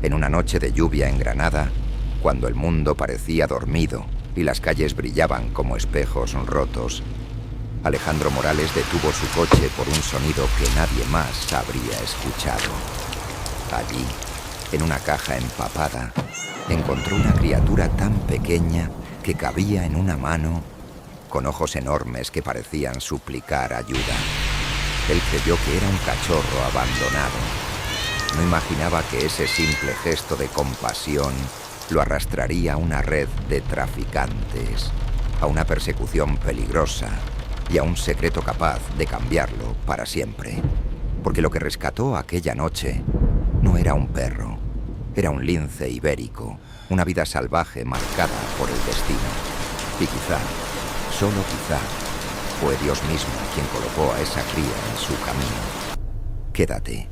En una noche de lluvia en Granada, cuando el mundo parecía dormido y las calles brillaban como espejos rotos, Alejandro Morales detuvo su coche por un sonido que nadie más habría escuchado. Allí, en una caja empapada, encontró una criatura tan pequeña que cabía en una mano, con ojos enormes que parecían suplicar ayuda. Él creyó que era un cachorro abandonado. No imaginaba que ese simple gesto de compasión lo arrastraría a una red de traficantes, a una persecución peligrosa y a un secreto capaz de cambiarlo para siempre. Porque lo que rescató aquella noche no era un perro, era un lince ibérico, una vida salvaje marcada por el destino. Y quizá, solo quizá, fue Dios mismo quien colocó a esa cría en su camino. Quédate,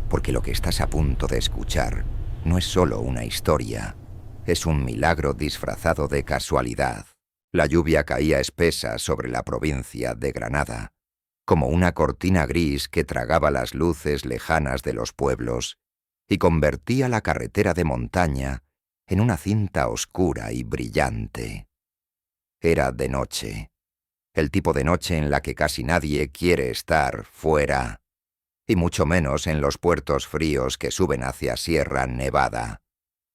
porque lo que estás a punto de escuchar no es solo una historia, es un milagro disfrazado de casualidad. La lluvia caía espesa sobre la provincia de Granada, como una cortina gris que tragaba las luces lejanas de los pueblos y convertía la carretera de montaña en una cinta oscura y brillante. Era de noche, el tipo de noche en la que casi nadie quiere estar fuera, y mucho menos en los puertos fríos que suben hacia Sierra Nevada.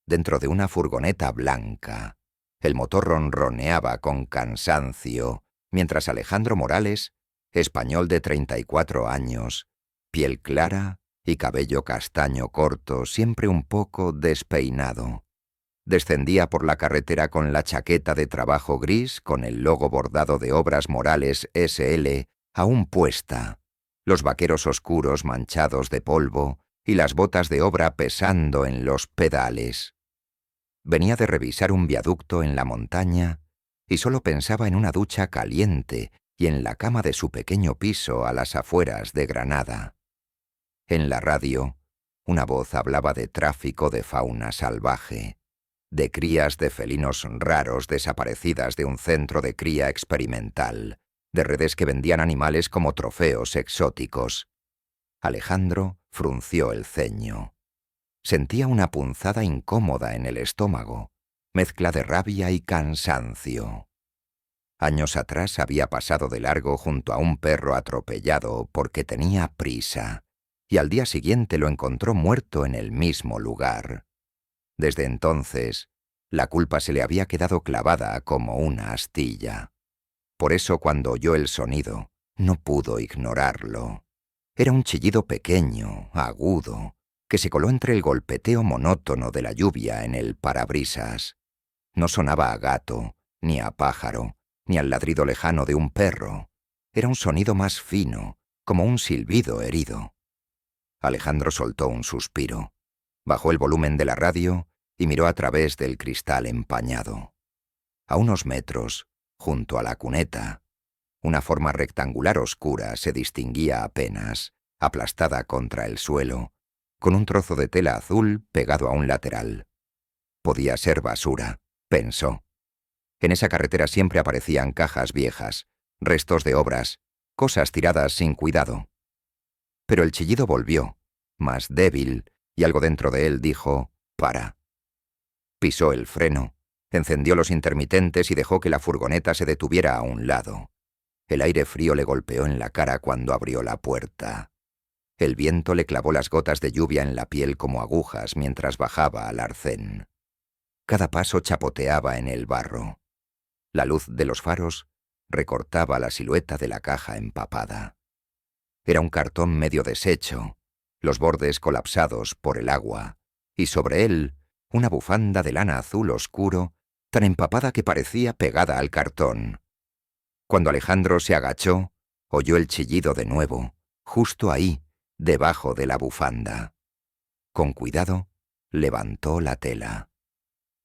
Dentro de una furgoneta blanca, el motor ronroneaba con cansancio, mientras Alejandro Morales, español de 34 años, piel clara y cabello castaño corto, siempre un poco despeinado, descendía por la carretera con la chaqueta de trabajo gris con el logo bordado de Obras Morales S.L. aún puesta, los vaqueros oscuros manchados de polvo y las botas de obra pesando en los pedales. Venía de revisar un viaducto en la montaña y solo pensaba en una ducha caliente y en la cama de su pequeño piso a las afueras de Granada. En la radio, una voz hablaba de tráfico de fauna salvaje, de crías de felinos raros desaparecidas de un centro de cría experimental, de redes que vendían animales como trofeos exóticos. Alejandro frunció el ceño. Sentía una punzada incómoda en el estómago, mezcla de rabia y cansancio. Años atrás había pasado de largo junto a un perro atropellado porque tenía prisa, y al día siguiente lo encontró muerto en el mismo lugar. Desde entonces, la culpa se le había quedado clavada como una astilla. Por eso, cuando oyó el sonido, no pudo ignorarlo. Era un chillido pequeño, agudo, que se coló entre el golpeteo monótono de la lluvia en el parabrisas. No sonaba a gato, ni a pájaro, ni al ladrido lejano de un perro. Era un sonido más fino, como un silbido herido. Alejandro soltó un suspiro, bajó el volumen de la radio y miró a través del cristal empañado. A unos metros, junto a la cuneta, una forma rectangular oscura se distinguía apenas, aplastada contra el suelo, con un trozo de tela azul pegado a un lateral. Podía ser basura, pensó. En esa carretera siempre aparecían cajas viejas, restos de obras, cosas tiradas sin cuidado. Pero el chillido volvió, más débil, y algo dentro de él dijo, «para». Pisó el freno, encendió los intermitentes y dejó que la furgoneta se detuviera a un lado. El aire frío le golpeó en la cara cuando abrió la puerta. El viento le clavó las gotas de lluvia en la piel como agujas mientras bajaba al arcén. Cada paso chapoteaba en el barro. La luz de los faros recortaba la silueta de la caja empapada. Era un cartón medio deshecho, los bordes colapsados por el agua, y sobre él una bufanda de lana azul oscuro, tan empapada que parecía pegada al cartón. Cuando Alejandro se agachó, oyó el chillido de nuevo, justo ahí, debajo de la bufanda. Con cuidado, levantó la tela.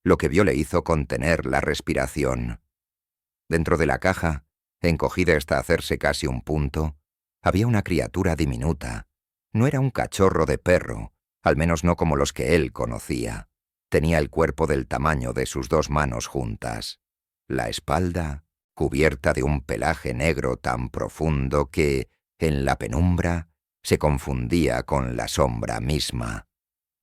Lo que vio le hizo contener la respiración. Dentro de la caja, encogida hasta hacerse casi un punto, había una criatura diminuta. No era un cachorro de perro, al menos no como los que él conocía. Tenía el cuerpo del tamaño de sus dos manos juntas. La espalda, cubierta de un pelaje negro tan profundo que, en la penumbra, se confundía con la sombra misma.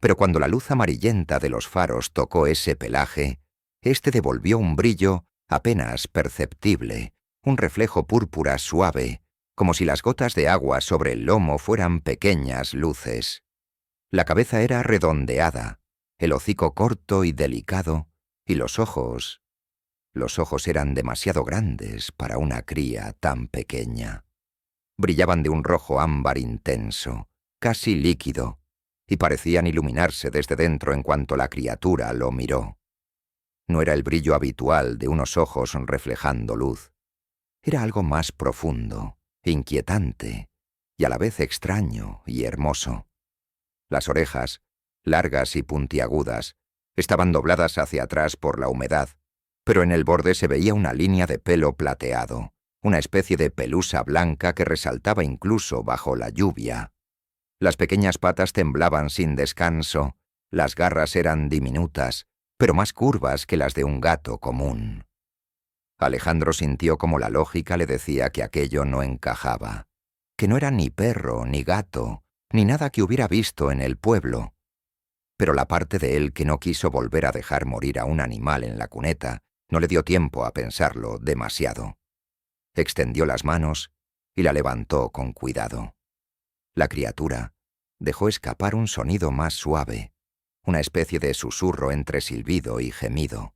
pero cuando la luz amarillenta de los faros tocó ese pelaje, éste devolvió un brillo apenas perceptible, un reflejo púrpura suave, como si las gotas de agua sobre el lomo fueran pequeñas luces. La cabeza era redondeada, el hocico corto y delicado, y los ojos eran demasiado grandes para una cría tan pequeña. Brillaban de un rojo ámbar intenso, casi líquido, y parecían iluminarse desde dentro en cuanto la criatura lo miró. No era el brillo habitual de unos ojos reflejando luz. Era algo más profundo, inquietante, y a la vez extraño y hermoso. Las orejas, largas y puntiagudas, estaban dobladas hacia atrás por la humedad, pero en el borde se veía una línea de pelo plateado, una especie de pelusa blanca que resaltaba incluso bajo la lluvia. Las pequeñas patas temblaban sin descanso, las garras eran diminutas, pero más curvas que las de un gato común. Alejandro sintió como la lógica le decía que aquello no encajaba, que no era ni perro, ni gato, ni nada que hubiera visto en el pueblo. Pero la parte de él que no quiso volver a dejar morir a un animal en la cuneta no le dio tiempo a pensarlo demasiado. Extendió las manos y la levantó con cuidado. La criatura dejó escapar un sonido más suave, una especie de susurro entre silbido y gemido,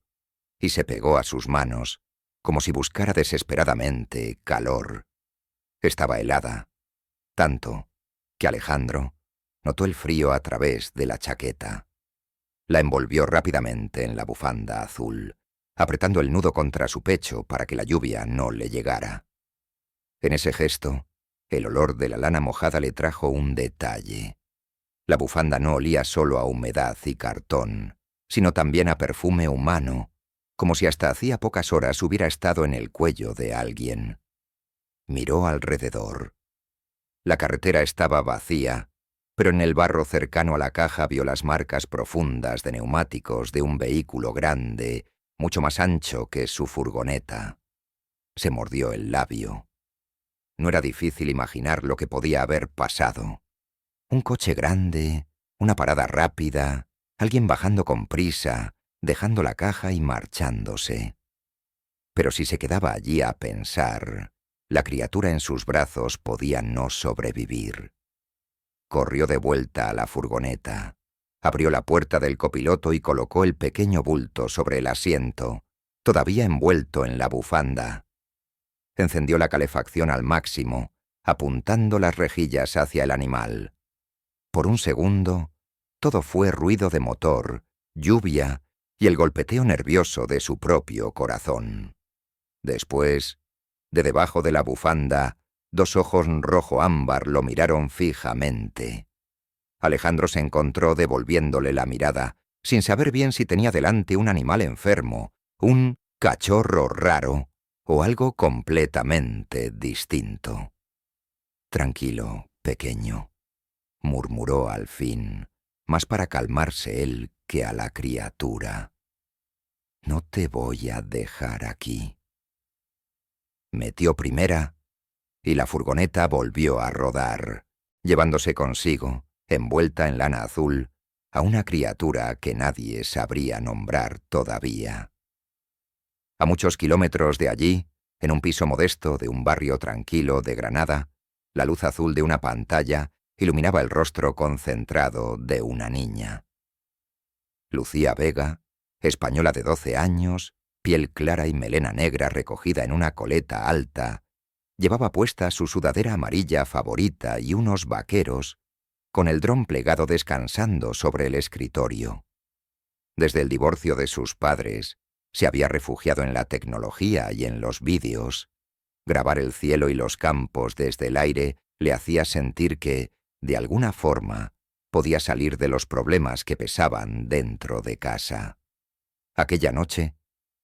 y se pegó a sus manos, como si buscara desesperadamente calor. Estaba helada, tanto que Alejandro notó el frío a través de la chaqueta. La envolvió rápidamente en la bufanda azul, apretando el nudo contra su pecho para que la lluvia no le llegara. En ese gesto, el olor de la lana mojada le trajo un detalle. La bufanda no olía solo a humedad y cartón, sino también a perfume humano, como si hasta hacía pocas horas hubiera estado en el cuello de alguien. Miró alrededor. La carretera estaba vacía, pero en el barro cercano a la caja vio las marcas profundas de neumáticos de un vehículo grande, mucho más ancho que su furgoneta. Se mordió el labio. No era difícil imaginar lo que podía haber pasado. Un coche grande, una parada rápida, alguien bajando con prisa, dejando la caja y marchándose. Pero si se quedaba allí a pensar, la criatura en sus brazos podía no sobrevivir. Corrió de vuelta a la furgoneta, abrió la puerta del copiloto y colocó el pequeño bulto sobre el asiento, todavía envuelto en la bufanda. Encendió la calefacción al máximo, apuntando las rejillas hacia el animal. Por un segundo, todo fue ruido de motor, lluvia y el golpeteo nervioso de su propio corazón. Después, de debajo de la bufanda, dos ojos rojo ámbar lo miraron fijamente. Alejandro se encontró devolviéndole la mirada, sin saber bien si tenía delante un animal enfermo, un cachorro raro o algo completamente distinto. «Tranquilo, pequeño», murmuró al fin, más para calmarse él que a la criatura. «No te voy a dejar aquí». Metió primera y la furgoneta volvió a rodar, llevándose consigo, envuelta en lana azul, a una criatura que nadie sabría nombrar todavía. A muchos kilómetros de allí, en un piso modesto de un barrio tranquilo de Granada, la luz azul de una pantalla iluminaba el rostro concentrado de una niña. Lucía Vega, española de 12 años, piel clara y melena negra recogida en una coleta alta, llevaba puesta su sudadera amarilla favorita y unos vaqueros, con el dron plegado descansando sobre el escritorio. Desde el divorcio de sus padres, se había refugiado en la tecnología y en los vídeos. Grabar el cielo y los campos desde el aire le hacía sentir que, de alguna forma, podía salir de los problemas que pesaban dentro de casa. Aquella noche,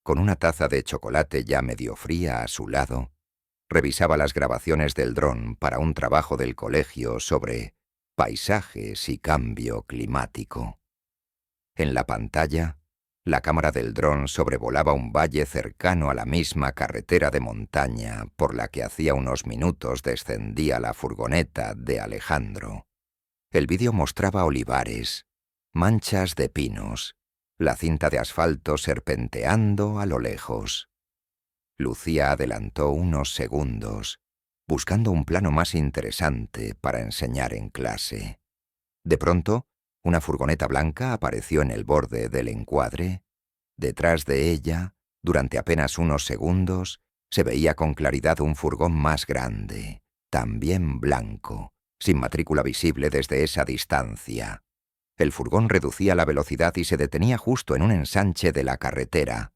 con una taza de chocolate ya medio fría a su lado, revisaba las grabaciones del dron para un trabajo del colegio sobre paisajes y cambio climático. En la pantalla, la cámara del dron sobrevolaba un valle cercano a la misma carretera de montaña por la que hacía unos minutos descendía la furgoneta de Alejandro. El vídeo mostraba olivares, manchas de pinos, la cinta de asfalto serpenteando a lo lejos. Lucía adelantó unos segundos, buscando un plano más interesante para enseñar en clase. De pronto, una furgoneta blanca apareció en el borde del encuadre. Detrás de ella, durante apenas unos segundos, se veía con claridad un furgón más grande, también blanco, sin matrícula visible desde esa distancia. El furgón reducía la velocidad y se detenía justo en un ensanche de la carretera.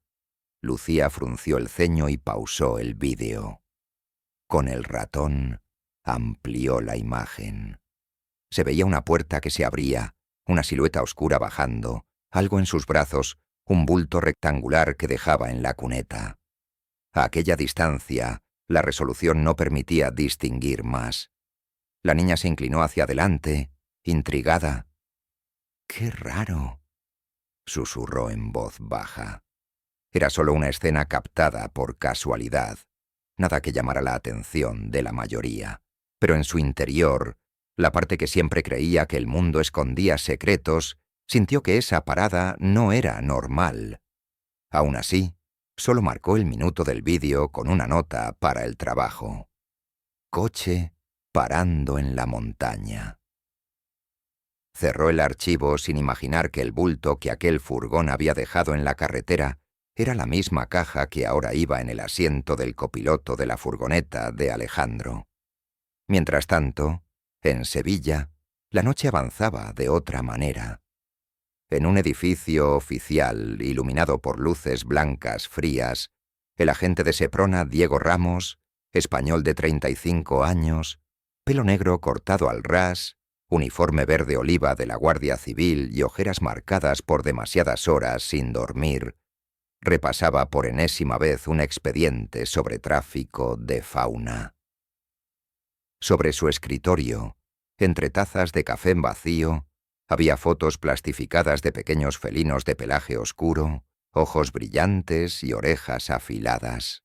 Lucía frunció el ceño y pausó el vídeo. Con el ratón amplió la imagen. Se veía una puerta que se abría, una silueta oscura bajando, algo en sus brazos, un bulto rectangular que dejaba en la cuneta. A aquella distancia, la resolución no permitía distinguir más. La niña se inclinó hacia adelante, intrigada. «¡Qué raro!», susurró en voz baja. Era solo una escena captada por casualidad, nada que llamara la atención de la mayoría. Pero en su interior, la parte que siempre creía que el mundo escondía secretos, sintió que esa parada no era normal. Aún así, solo marcó el minuto del vídeo con una nota para el trabajo. Coche parando en la montaña. Cerró el archivo sin imaginar que el bulto que aquel furgón había dejado en la carretera era la misma caja que ahora iba en el asiento del copiloto de la furgoneta de Alejandro. Mientras tanto, en Sevilla, la noche avanzaba de otra manera. En un edificio oficial iluminado por luces blancas frías, el agente de Seprona, Diego Ramos, español de 35 años, pelo negro cortado al ras, uniforme verde oliva de la Guardia Civil y ojeras marcadas por demasiadas horas sin dormir, repasaba por enésima vez un expediente sobre tráfico de fauna. Sobre su escritorio, entre tazas de café en vacío, había fotos plastificadas de pequeños felinos de pelaje oscuro, ojos brillantes y orejas afiladas.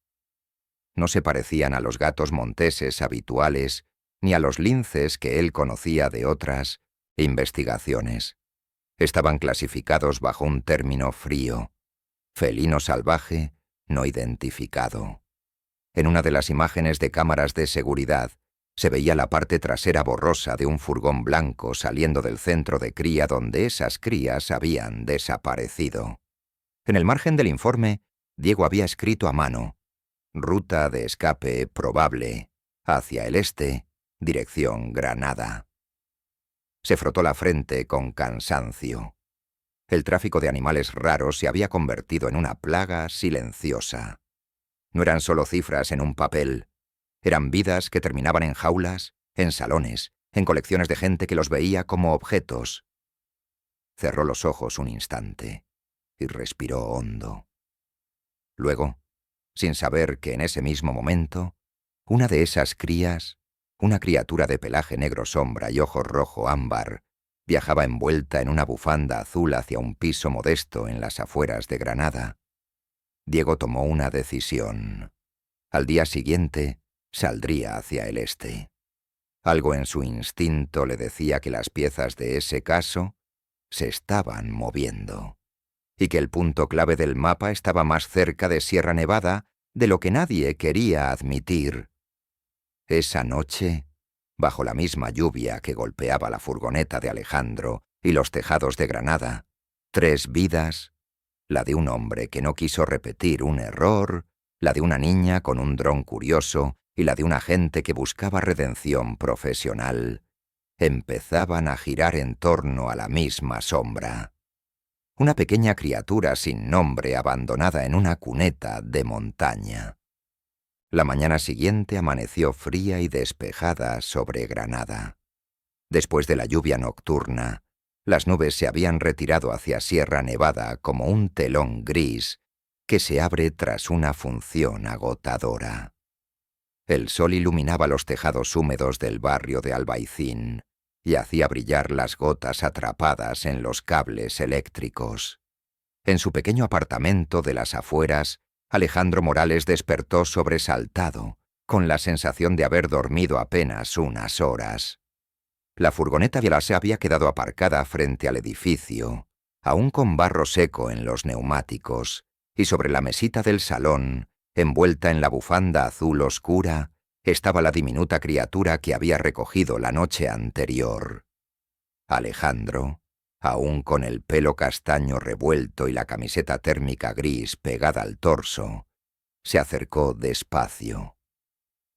No se parecían a los gatos monteses habituales, ni a los linces que él conocía de otras investigaciones. Estaban clasificados bajo un término frío: felino salvaje no identificado. En una de las imágenes de cámaras de seguridad, se veía la parte trasera borrosa de un furgón blanco saliendo del centro de cría donde esas crías habían desaparecido. En el margen del informe, Diego había escrito a mano: ruta de escape probable, hacia el este, dirección Granada. Se frotó la frente con cansancio. El tráfico de animales raros se había convertido en una plaga silenciosa. No eran solo cifras en un papel. Eran vidas que terminaban en jaulas, en salones, en colecciones de gente que los veía como objetos. Cerró los ojos un instante y respiró hondo. Luego, sin saber que en ese mismo momento, una de esas crías, una criatura de pelaje negro sombra y ojos rojo ámbar, viajaba envuelta en una bufanda azul hacia un piso modesto en las afueras de Granada. Diego tomó una decisión. Al día siguiente, saldría hacia el este. Algo en su instinto le decía que las piezas de ese caso se estaban moviendo, y que el punto clave del mapa estaba más cerca de Sierra Nevada de lo que nadie quería admitir. Esa noche, bajo la misma lluvia que golpeaba la furgoneta de Alejandro y los tejados de Granada, 3 vidas, la de un hombre que no quiso repetir un error, la de una niña con un dron curioso y la de un agente que buscaba redención profesional, empezaban a girar en torno a la misma sombra. Una pequeña criatura sin nombre abandonada en una cuneta de montaña. La mañana siguiente amaneció fría y despejada sobre Granada. Después de la lluvia nocturna, las nubes se habían retirado hacia Sierra Nevada como un telón gris que se abre tras una función agotadora. El sol iluminaba los tejados húmedos del barrio de Albaicín y hacía brillar las gotas atrapadas en los cables eléctricos. En su pequeño apartamento de las afueras, Alejandro Morales despertó sobresaltado, con la sensación de haber dormido apenas unas horas. La furgoneta se había quedado aparcada frente al edificio, aún con barro seco en los neumáticos, y sobre la mesita del salón, envuelta en la bufanda azul oscura, estaba la diminuta criatura que había recogido la noche anterior. Alejandro, aún con el pelo castaño revuelto y la camiseta térmica gris pegada al torso, se acercó despacio.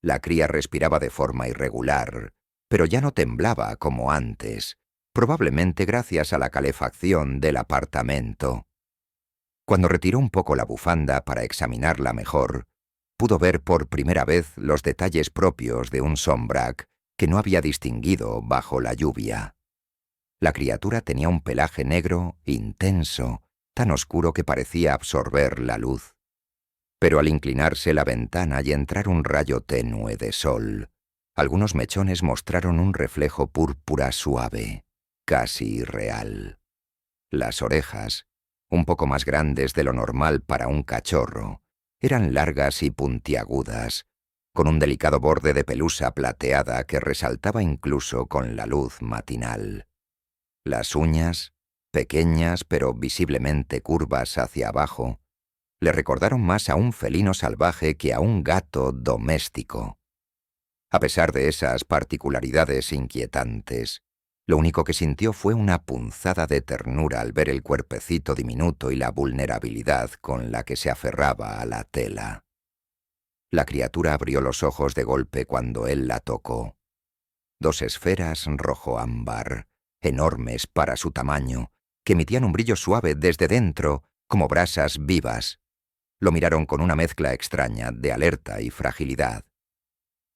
La cría respiraba de forma irregular, pero ya no temblaba como antes, probablemente gracias a la calefacción del apartamento. Cuando retiró un poco la bufanda para examinarla mejor, pudo ver por primera vez los detalles propios de un Sombrac que no había distinguido bajo la lluvia. La criatura tenía un pelaje negro, intenso, tan oscuro que parecía absorber la luz. Pero al inclinarse la ventana y entrar un rayo tenue de sol, algunos mechones mostraron un reflejo púrpura suave, casi irreal. Las orejas, un poco más grandes de lo normal para un cachorro, eran largas y puntiagudas, con un delicado borde de pelusa plateada que resaltaba incluso con la luz matinal. Las uñas, pequeñas pero visiblemente curvas hacia abajo, le recordaron más a un felino salvaje que a un gato doméstico. A pesar de esas particularidades inquietantes, lo único que sintió fue una punzada de ternura al ver el cuerpecito diminuto y la vulnerabilidad con la que se aferraba a la tela. La criatura abrió los ojos de golpe cuando él la tocó. Dos esferas rojo ámbar, enormes para su tamaño, que emitían un brillo suave desde dentro, como brasas vivas. Lo miraron con una mezcla extraña de alerta y fragilidad.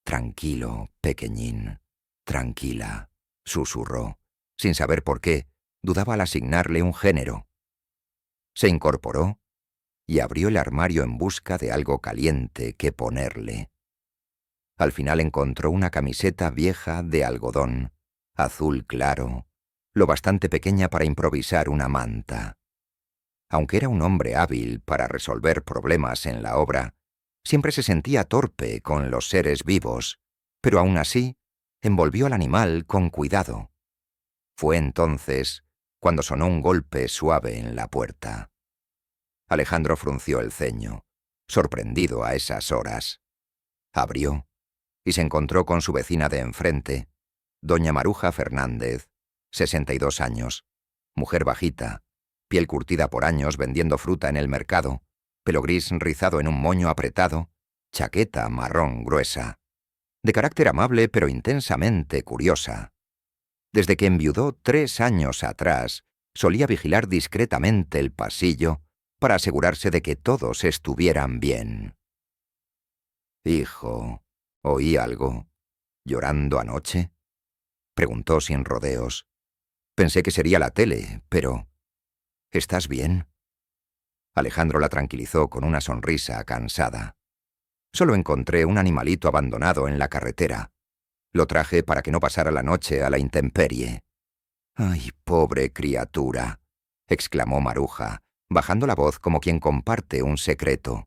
«Tranquilo, pequeñín, tranquila», susurró. Sin saber por qué, dudaba al asignarle un género. Se incorporó y abrió el armario en busca de algo caliente que ponerle. Al final encontró una camiseta vieja de algodón, azul claro, lo bastante pequeña para improvisar una manta. Aunque era un hombre hábil para resolver problemas en la obra, siempre se sentía torpe con los seres vivos, pero aún así envolvió al animal con cuidado. Fue entonces cuando sonó un golpe suave en la puerta. Alejandro frunció el ceño, sorprendido a esas horas. Abrió y se encontró con su vecina de enfrente, doña Maruja Fernández, 62 años, mujer bajita, piel curtida por años vendiendo fruta en el mercado, pelo gris rizado en un moño apretado, chaqueta marrón gruesa. De carácter amable pero intensamente curiosa. Desde que enviudó 3 años atrás, solía vigilar discretamente el pasillo para asegurarse de que todos estuvieran bien. «Hijo, ¿oí algo? ¿Llorando anoche?», preguntó sin rodeos. «Pensé que sería la tele, pero... ¿estás bien?». Alejandro la tranquilizó con una sonrisa cansada. «Solo encontré un animalito abandonado en la carretera. Lo traje para que no pasara la noche a la intemperie». «Ay, pobre criatura», exclamó Maruja, bajando la voz como quien comparte un secreto.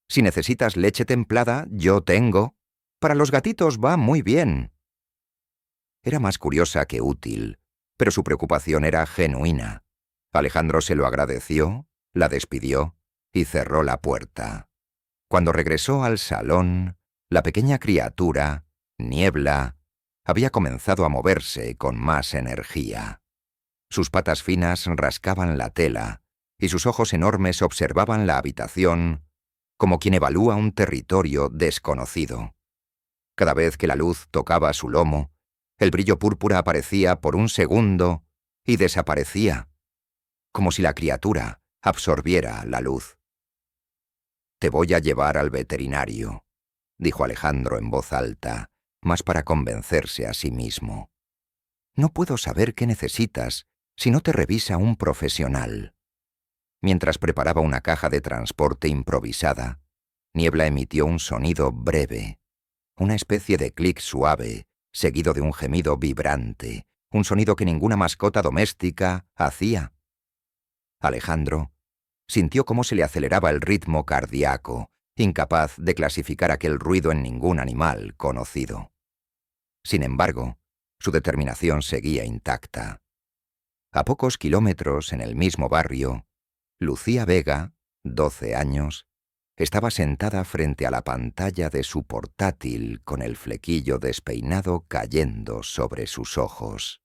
«Si necesitas leche templada, yo tengo. Para los gatitos va muy bien». Era más curiosa que útil, pero su preocupación era genuina. Alejandro se lo agradeció, la despidió y cerró la puerta. Cuando regresó al salón, la pequeña criatura, Niebla, había comenzado a moverse con más energía. Sus patas finas rascaban la tela y sus ojos enormes observaban la habitación como quien evalúa un territorio desconocido. Cada vez que la luz tocaba su lomo, el brillo púrpura aparecía por un segundo y desaparecía, como si la criatura absorbiera la luz. «Te voy a llevar al veterinario», dijo Alejandro en voz alta, más para convencerse a sí mismo. «No puedo saber qué necesitas si no te revisa un profesional». Mientras preparaba una caja de transporte improvisada, Niebla emitió un sonido breve, una especie de clic suave, seguido de un gemido vibrante, un sonido que ninguna mascota doméstica hacía. Alejandro sintió cómo se le aceleraba el ritmo cardíaco, incapaz de clasificar aquel ruido en ningún animal conocido. Sin embargo, Su determinación seguía intacta. A pocos kilómetros, en el mismo barrio, Lucía Vega, 12 años, estaba sentada frente a la pantalla de su portátil con el flequillo despeinado cayendo sobre sus ojos.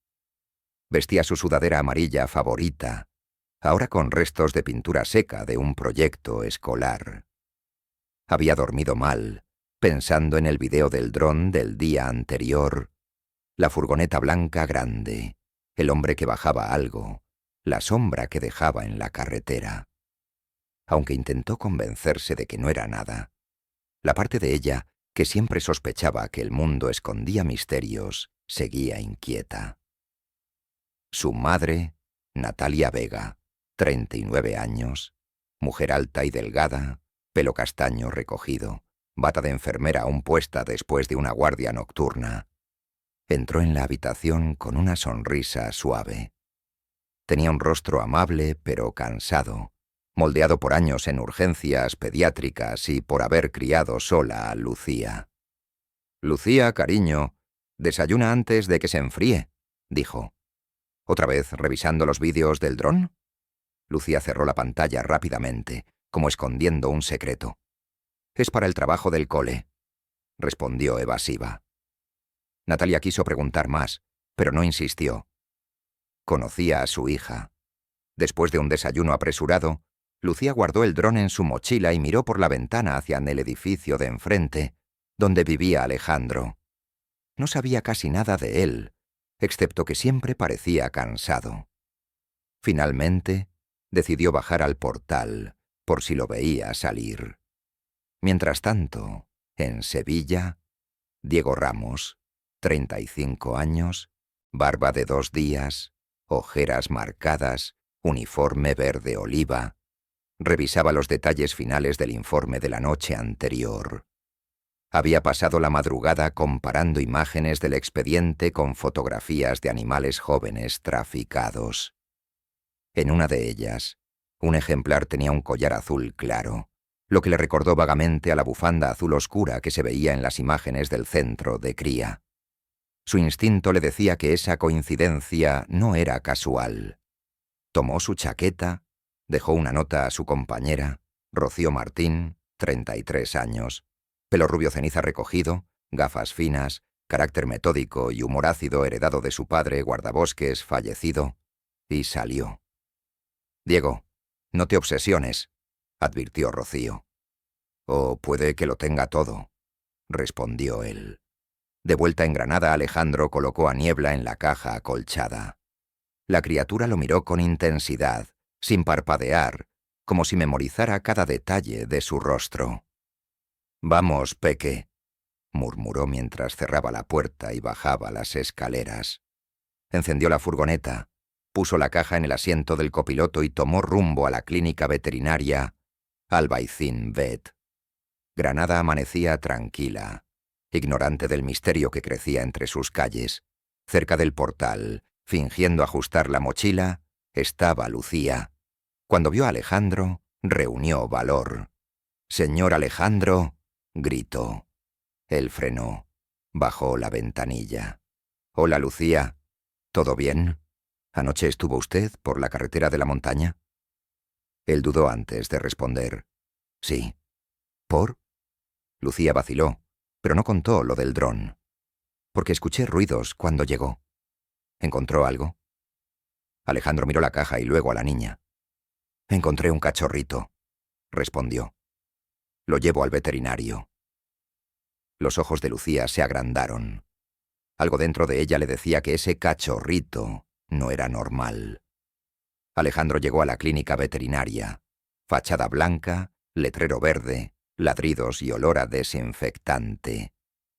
Vestía su sudadera amarilla favorita, ahora con restos de pintura seca de un proyecto escolar. Había dormido mal, pensando en el video del dron del día anterior, la furgoneta blanca grande, el hombre que bajaba algo, la sombra que dejaba en la carretera. Aunque intentó convencerse de que no era nada, la parte de ella que siempre sospechaba que el mundo escondía misterios seguía inquieta. Su madre, Natalia Vega, 39 años, mujer alta y delgada, pelo castaño recogido, bata de enfermera aún puesta después de una guardia nocturna, entró en la habitación con una sonrisa suave. Tenía un rostro amable pero cansado, moldeado por años en urgencias pediátricas y por haber criado sola a Lucía. «Lucía, cariño, desayuna antes de que se enfríe», dijo. «¿Otra vez revisando los vídeos del dron?» Lucía cerró la pantalla rápidamente, como escondiendo un secreto. «Es para el trabajo del cole», respondió evasiva. Natalia quiso preguntar más, pero no insistió. Conocía a su hija. Después de un desayuno apresurado, Lucía guardó el dron en su mochila y miró por la ventana hacia el edificio de enfrente, donde vivía Alejandro. No sabía casi nada de él, excepto que siempre parecía cansado. Finalmente, decidió bajar al portal, por si lo veía salir. Mientras tanto, en Sevilla, Diego Ramos, 35 años, barba de 2 días, ojeras marcadas, uniforme verde oliva, revisaba los detalles finales del informe de la noche anterior. Había pasado la madrugada comparando imágenes del expediente con fotografías de animales jóvenes traficados. En una de ellas, un ejemplar tenía un collar azul claro, lo que le recordó vagamente a la bufanda azul oscura que se veía en las imágenes del centro de cría. Su instinto le decía que esa coincidencia no era casual. Tomó su chaqueta, dejó una nota a su compañera, Rocío Martín, 33 años, pelo rubio ceniza recogido, gafas finas, carácter metódico y humor ácido heredado de su padre guardabosques fallecido, y salió. «Diego, no te obsesiones», advirtió Rocío. «O puede que lo tenga todo», respondió él. De vuelta en Granada, Alejandro colocó a Niebla en la caja acolchada. La criatura lo miró con intensidad, sin parpadear, como si memorizara cada detalle de su rostro. «Vamos, Peque», murmuró mientras cerraba la puerta y bajaba las escaleras. Encendió la furgoneta, puso la caja en el asiento del copiloto y tomó rumbo a la clínica veterinaria Albaicín Vet. Granada amanecía tranquila, ignorante del misterio que crecía entre sus calles. Cerca del portal, fingiendo ajustar la mochila, estaba Lucía. Cuando vio a Alejandro, reunió valor. «Señor Alejandro», gritó. Él frenó, bajó la ventanilla. «Hola, Lucía. ¿Todo bien? ¿Anoche estuvo usted por la carretera de la montaña?» Él dudó antes de responder. «Sí». «¿Por?» Lucía vaciló, pero no contó lo del dron. «Porque escuché ruidos cuando llegó». «¿Encontró algo?» Alejandro miró la caja y luego a la niña. «Encontré un cachorrito», respondió. «Lo llevo al veterinario». Los ojos de Lucía se agrandaron. Algo dentro de ella le decía que ese cachorrito no era normal. Alejandro llegó a la clínica veterinaria. Fachada blanca, letrero verde, ladridos y olor a desinfectante.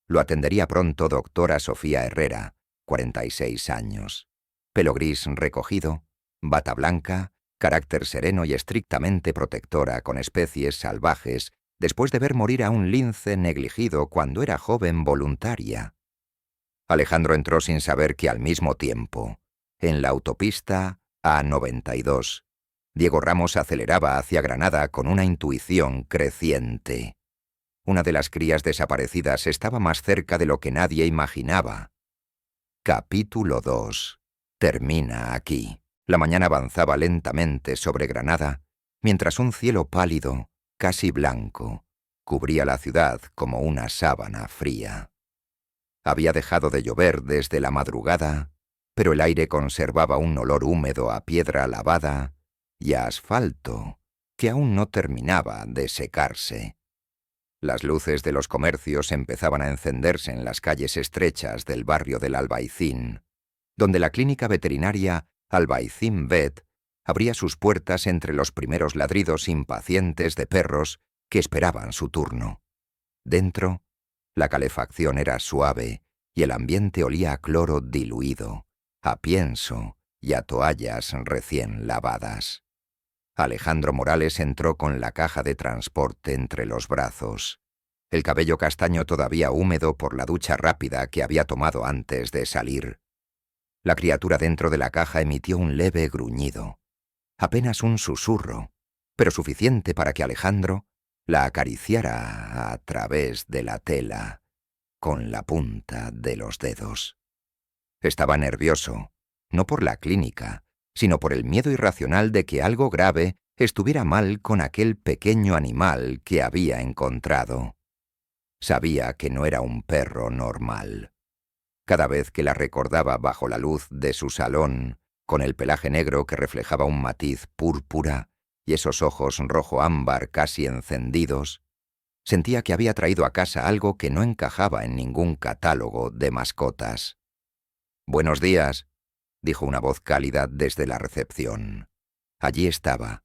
Lo atendería pronto doctora Sofía Herrera, 46 años. Pelo gris recogido, bata blanca, carácter sereno y estrictamente protectora con especies salvajes después de ver morir a un lince negligido cuando era joven voluntaria. Alejandro entró sin saber que al mismo tiempo, en la autopista A92, Diego Ramos aceleraba hacia Granada con una intuición creciente. Una de las crías desaparecidas estaba más cerca de lo que nadie imaginaba. Capítulo 2. Termina aquí. La mañana avanzaba lentamente sobre Granada, mientras un cielo pálido, casi blanco, cubría la ciudad como una sábana fría. Había dejado de llover desde la madrugada, pero el aire conservaba un olor húmedo a piedra lavada y a asfalto que aún no terminaba de secarse. Las luces de los comercios empezaban a encenderse en las calles estrechas del barrio del Albaicín, donde la clínica veterinaria Albaicín Vet abría sus puertas entre los primeros ladridos impacientes de perros que esperaban su turno. Dentro, la calefacción era suave y el ambiente olía a cloro diluido, a pienso y a toallas recién lavadas. Alejandro Morales entró con la caja de transporte entre los brazos, el cabello castaño todavía húmedo por la ducha rápida que había tomado antes de salir. La criatura dentro de la caja emitió un leve gruñido, apenas un susurro, pero suficiente para que Alejandro la acariciara a través de la tela, con la punta de los dedos. Estaba nervioso, no por la clínica, sino por el miedo irracional de que algo grave estuviera mal con aquel pequeño animal que había encontrado. Sabía que no era un perro normal. Cada vez que la recordaba bajo la luz de su salón, con el pelaje negro que reflejaba un matiz púrpura y esos ojos rojo ámbar casi encendidos, sentía que había traído a casa algo que no encajaba en ningún catálogo de mascotas. «Buenos días», dijo una voz cálida desde la recepción. Allí estaba,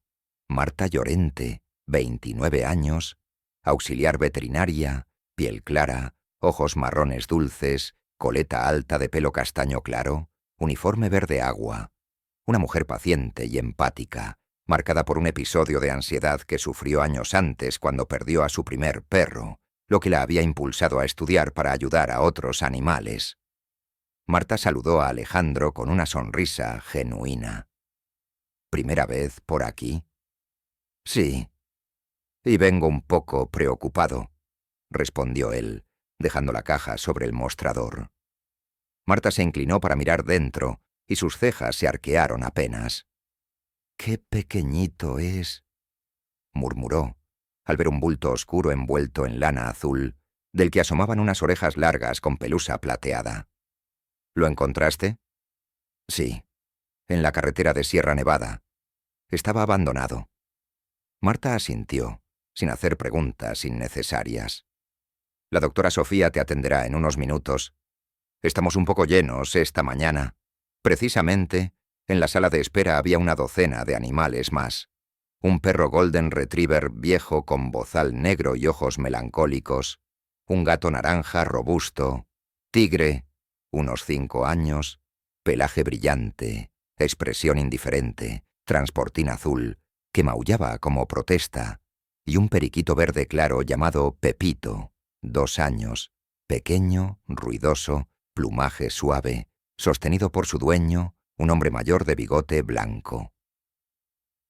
Marta Llorente, 29 años, auxiliar veterinaria, piel clara, ojos marrones dulces, coleta alta de pelo castaño claro, uniforme verde agua. Una mujer paciente y empática, marcada por un episodio de ansiedad que sufrió años antes cuando perdió a su primer perro, lo que la había impulsado a estudiar para ayudar a otros animales. Marta saludó a Alejandro con una sonrisa genuina. «¿Primera vez por aquí?» «Sí. Y vengo un poco preocupado», respondió él, dejando la caja sobre el mostrador. Marta se inclinó para mirar dentro y sus cejas se arquearon apenas. «¡Qué pequeñito es!», murmuró, al ver un bulto oscuro envuelto en lana azul, del que asomaban unas orejas largas con pelusa plateada. «¿Lo encontraste?» «Sí, en la carretera de Sierra Nevada. Estaba abandonado». Marta asintió, sin hacer preguntas innecesarias. «La doctora Sofía te atenderá en unos minutos. Estamos un poco llenos esta mañana. Precisamente, en la sala de espera había una docena de animales más. Un perro Golden Retriever viejo con bozal negro y ojos melancólicos, un gato naranja robusto, tigre, unos 5 años, pelaje brillante, expresión indiferente, transportín azul, que maullaba como protesta, y un periquito verde claro llamado Pepito, 2 años, pequeño, ruidoso, plumaje suave, sostenido por su dueño, un hombre mayor de bigote blanco.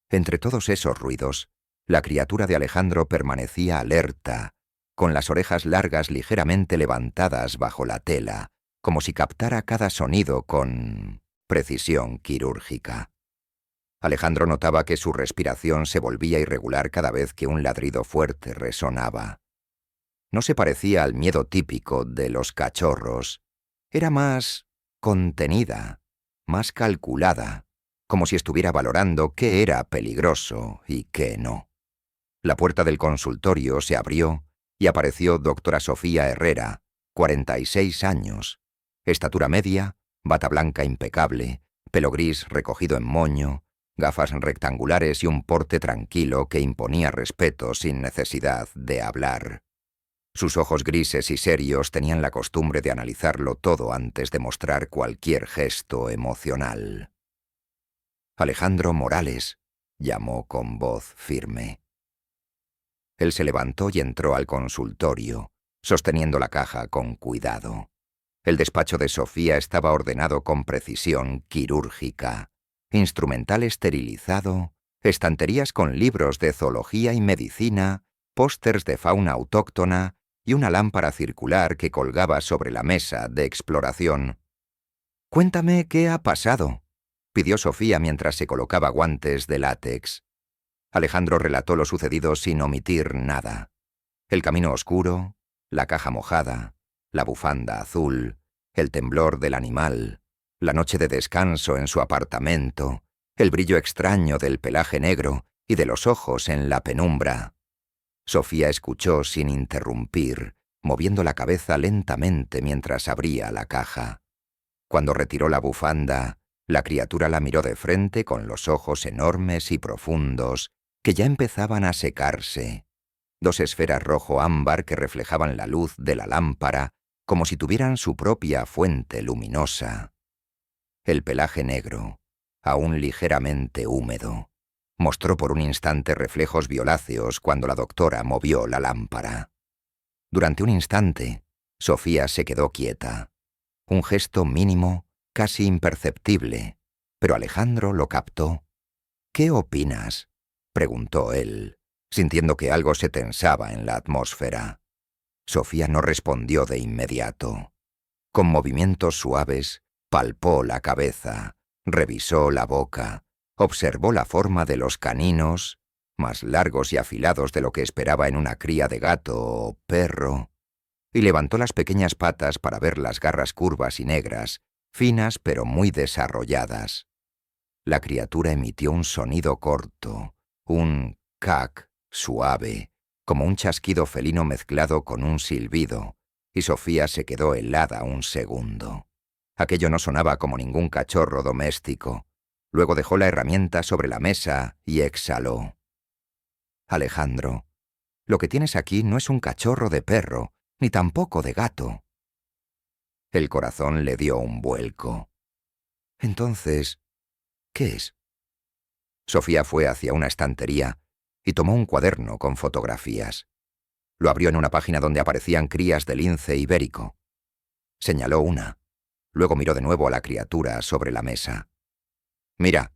Entre todos esos ruidos, la criatura de Alejandro permanecía alerta, con las orejas largas ligeramente levantadas bajo la tela, como si captara cada sonido con precisión quirúrgica. Alejandro notaba que su respiración se volvía irregular cada vez que un ladrido fuerte resonaba. No se parecía al miedo típico de los cachorros. Era más contenida, más calculada, como si estuviera valorando qué era peligroso y qué no. La puerta del consultorio se abrió y apareció doctora Sofía Herrera, 46 años, estatura media, bata blanca impecable, pelo gris recogido en moño, gafas rectangulares y un porte tranquilo que imponía respeto sin necesidad de hablar. Sus ojos grises y serios tenían la costumbre de analizarlo todo antes de mostrar cualquier gesto emocional. «Alejandro Morales», llamó con voz firme. Él se levantó y entró al consultorio, sosteniendo la caja con cuidado. El despacho de Sofía estaba ordenado con precisión quirúrgica. Instrumental esterilizado, estanterías con libros de zoología y medicina, pósters de fauna autóctona y una lámpara circular que colgaba sobre la mesa de exploración. Cuéntame qué ha pasado, pidió Sofía mientras se colocaba guantes de látex. Alejandro relató lo sucedido sin omitir nada. El camino oscuro, la caja mojada, la bufanda azul, el temblor del animal, la noche de descanso en su apartamento, el brillo extraño del pelaje negro y de los ojos en la penumbra. Sofía escuchó sin interrumpir, moviendo la cabeza lentamente mientras abría la caja. Cuando retiró la bufanda, la criatura la miró de frente con los ojos enormes y profundos que ya empezaban a secarse. Dos esferas rojo ámbar que reflejaban la luz de la lámpara como si tuvieran su propia fuente luminosa. El pelaje negro, aún ligeramente húmedo, mostró por un instante reflejos violáceos cuando la doctora movió la lámpara. Durante un instante, Sofía se quedó quieta. Un gesto mínimo, casi imperceptible, pero Alejandro lo captó. «¿Qué opinas?», preguntó él, sintiendo que algo se tensaba en la atmósfera. Sofía no respondió de inmediato. Con movimientos suaves, palpó la cabeza, revisó la boca, observó la forma de los caninos, más largos y afilados de lo que esperaba en una cría de gato o perro, y levantó las pequeñas patas para ver las garras curvas y negras, finas pero muy desarrolladas. La criatura emitió un sonido corto, un cac suave, como un chasquido felino mezclado con un silbido, y Sofía se quedó helada un segundo. Aquello no sonaba como ningún cachorro doméstico. Luego dejó la herramienta sobre la mesa y exhaló. «Alejandro, lo que tienes aquí no es un cachorro de perro, ni tampoco de gato». El corazón le dio un vuelco. «Entonces, ¿qué es?». Sofía fue hacia una estantería y tomó un cuaderno con fotografías. Lo abrió en una página donde aparecían crías de lince ibérico. Señaló una. Luego miró de nuevo a la criatura sobre la mesa. «Mira»,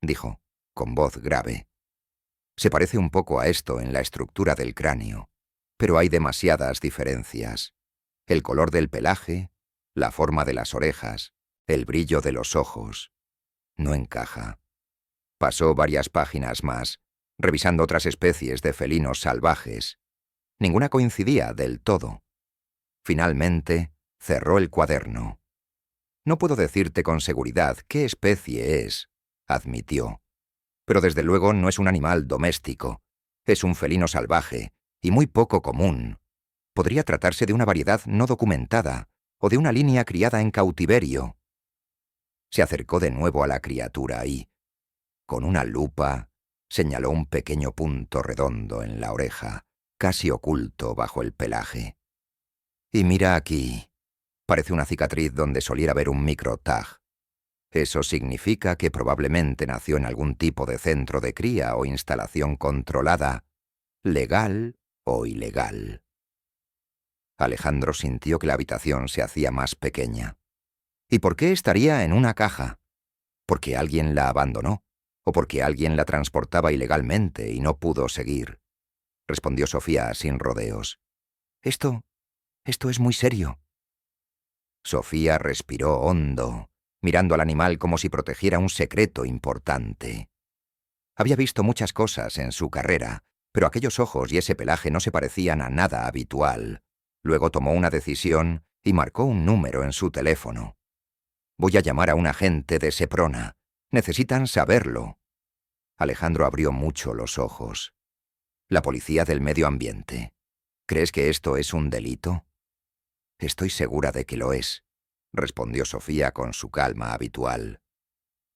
dijo, con voz grave. «Se parece un poco a esto en la estructura del cráneo, pero hay demasiadas diferencias. El color del pelaje, la forma de las orejas, el brillo de los ojos. No encaja». Pasó varias páginas más, revisando otras especies de felinos salvajes. Ninguna coincidía del todo. Finalmente, cerró el cuaderno. «No puedo decirte con seguridad qué especie es», admitió. «Pero desde luego no es un animal doméstico. Es un felino salvaje, y muy poco común. Podría tratarse de una variedad no documentada, o de una línea criada en cautiverio». Se acercó de nuevo a la criatura y, con una lupa, señaló un pequeño punto redondo en la oreja, casi oculto bajo el pelaje. «Y mira aquí. Parece una cicatriz donde soliera haber un microtag. Eso significa que probablemente nació en algún tipo de centro de cría o instalación controlada, legal o ilegal». Alejandro sintió que la habitación se hacía más pequeña. ¿Y por qué estaría en una caja? ¿Porque alguien la abandonó? ¿O porque alguien la transportaba ilegalmente y no pudo seguir? Respondió Sofía sin rodeos. Esto es muy serio». Sofía respiró hondo, mirando al animal como si protegiera un secreto importante. Había visto muchas cosas en su carrera, pero aquellos ojos y ese pelaje no se parecían a nada habitual. Luego tomó una decisión y marcó un número en su teléfono. «Voy a llamar a un agente de Seprona. Necesitan saberlo». Alejandro abrió mucho los ojos. «¿La policía del medio ambiente? ¿Crees que esto es un delito?». «Estoy segura de que lo es», respondió Sofía con su calma habitual.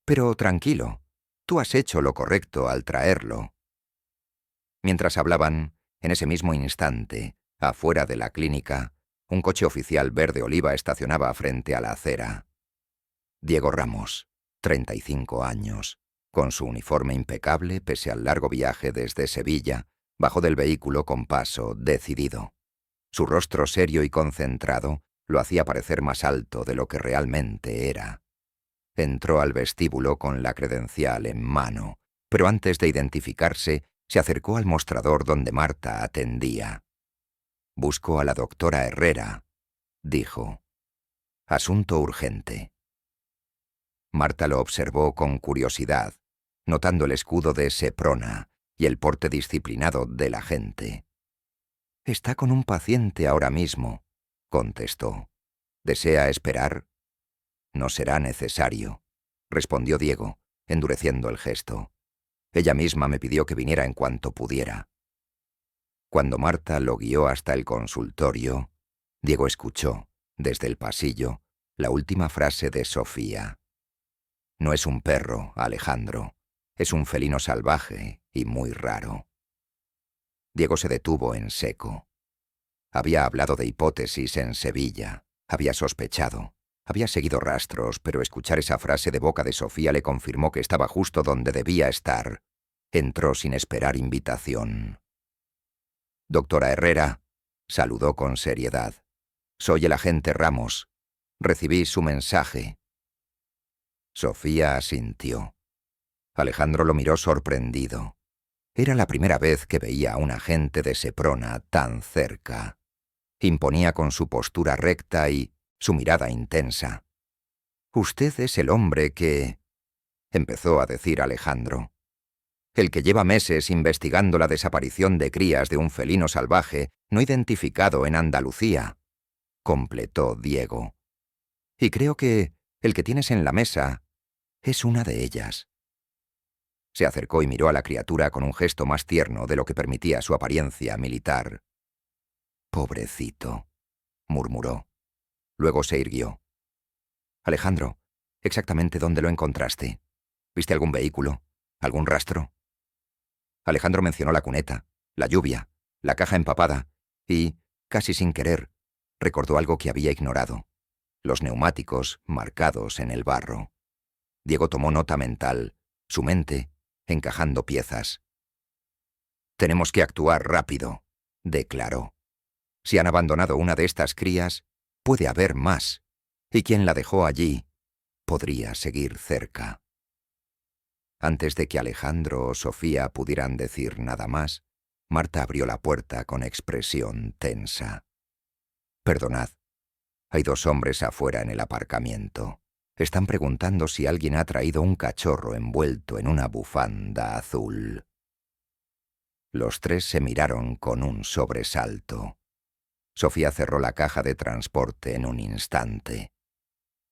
«Pero tranquilo, tú has hecho lo correcto al traerlo». Mientras hablaban, en ese mismo instante, afuera de la clínica, un coche oficial verde oliva estacionaba frente a la acera. Diego Ramos, 35 años, con su uniforme impecable pese al largo viaje desde Sevilla, bajó del vehículo con paso decidido. Su rostro serio y concentrado lo hacía parecer más alto de lo que realmente era. Entró al vestíbulo con la credencial en mano, pero antes de identificarse, se acercó al mostrador donde Marta atendía. «Busco a la doctora Herrera», dijo. «Asunto urgente». Marta lo observó con curiosidad, notando el escudo de Seprona y el porte disciplinado del agente. «Está con un paciente ahora mismo», contestó. «¿Desea esperar?» «No será necesario», respondió Diego, endureciendo el gesto. «Ella misma me pidió que viniera en cuanto pudiera». Cuando Marta lo guió hasta el consultorio, Diego escuchó, desde el pasillo, la última frase de Sofía. «No es un perro, Alejandro. Es un felino salvaje y muy raro». Diego se detuvo en seco. Había hablado de hipótesis en Sevilla, había sospechado, había seguido rastros, pero escuchar esa frase de boca de Sofía le confirmó que estaba justo donde debía estar. Entró sin esperar invitación. «Doctora Herrera», saludó con seriedad. «Soy el agente Ramos. Recibí su mensaje». Sofía asintió. Alejandro lo miró sorprendido. Era la primera vez que veía a un agente de Seprona tan cerca. Imponía con su postura recta y su mirada intensa. «Usted es el hombre que...», empezó a decir Alejandro. «El que lleva meses investigando la desaparición de crías de un felino salvaje no identificado en Andalucía», completó Diego. «Y creo que el que tienes en la mesa es una de ellas». Se acercó y miró a la criatura con un gesto más tierno de lo que permitía su apariencia militar. «Pobrecito», murmuró. Luego se irguió. «Alejandro, ¿exactamente dónde lo encontraste? ¿Viste algún vehículo? ¿Algún rastro?» Alejandro mencionó la cuneta, la lluvia, la caja empapada y, casi sin querer, recordó algo que había ignorado: los neumáticos marcados en el barro. Diego tomó nota mental, su mente encajando piezas. «Tenemos que actuar rápido», declaró. «Si han abandonado una de estas crías, puede haber más, y quien la dejó allí podría seguir cerca». Antes de que Alejandro o Sofía pudieran decir nada más, Marta abrió la puerta con expresión tensa. «Perdonad, hay 2 hombres afuera en el aparcamiento. Están preguntando si alguien ha traído un cachorro envuelto en una bufanda azul». Los 3 se miraron con un sobresalto. Sofía cerró la caja de transporte en un instante.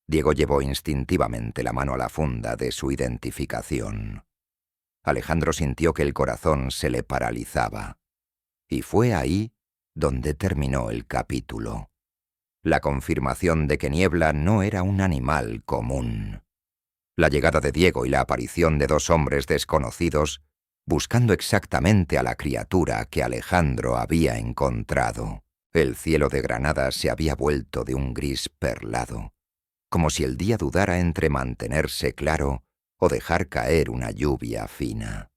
Diego llevó instintivamente la mano a la funda de su identificación. Alejandro sintió que el corazón se le paralizaba. Y fue ahí donde terminó el capítulo. La confirmación de que Niebla no era un animal común. La llegada de Diego y la aparición de 2 hombres desconocidos, buscando exactamente a la criatura que Alejandro había encontrado. El cielo de Granada se había vuelto de un gris perlado, como si el día dudara entre mantenerse claro o dejar caer una lluvia fina.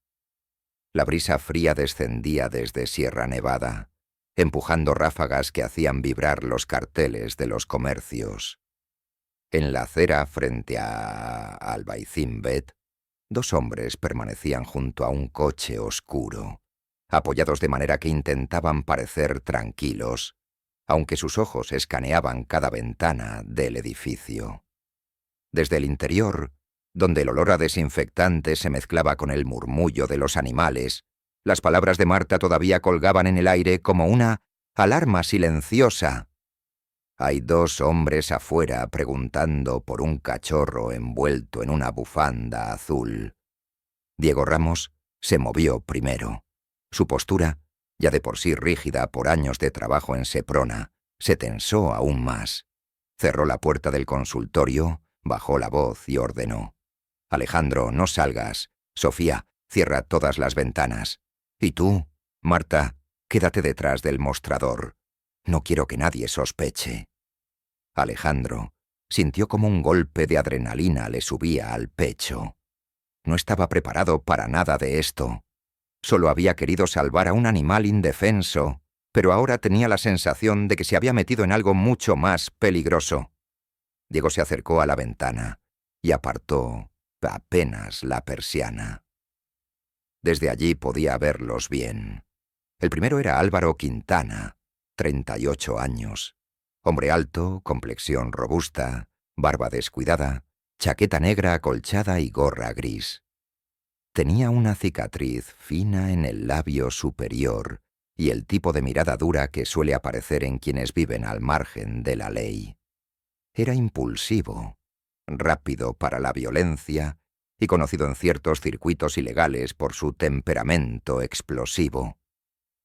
La brisa fría descendía desde Sierra Nevada, empujando ráfagas que hacían vibrar los carteles de los comercios. En la acera frente a Albaicín-Bet, 2 hombres permanecían junto a un coche oscuro, apoyados de manera que intentaban parecer tranquilos, aunque sus ojos escaneaban cada ventana del edificio. Desde el interior, donde el olor a desinfectante se mezclaba con el murmullo de los animales, las palabras de Marta todavía colgaban en el aire como una alarma silenciosa. «Hay 2 hombres afuera preguntando por un cachorro envuelto en una bufanda azul». Diego Ramos se movió primero. Su postura, ya de por sí rígida por años de trabajo en Seprona, se tensó aún más. Cerró la puerta del consultorio, bajó la voz y ordenó: «Alejandro, no salgas. Sofía, cierra todas las ventanas. Y tú, Marta, quédate detrás del mostrador. No quiero que nadie sospeche». Alejandro sintió como un golpe de adrenalina le subía al pecho. No estaba preparado para nada de esto. Solo había querido salvar a un animal indefenso, pero ahora tenía la sensación de que se había metido en algo mucho más peligroso. Diego se acercó a la ventana y apartó apenas la persiana. Desde allí podía verlos bien. El primero era Álvaro Quintana, 38 años. Hombre alto, complexión robusta, barba descuidada, chaqueta negra acolchada y gorra gris. Tenía una cicatriz fina en el labio superior y el tipo de mirada dura que suele aparecer en quienes viven al margen de la ley. Era impulsivo, rápido para la violencia y conocido en ciertos circuitos ilegales por su temperamento explosivo.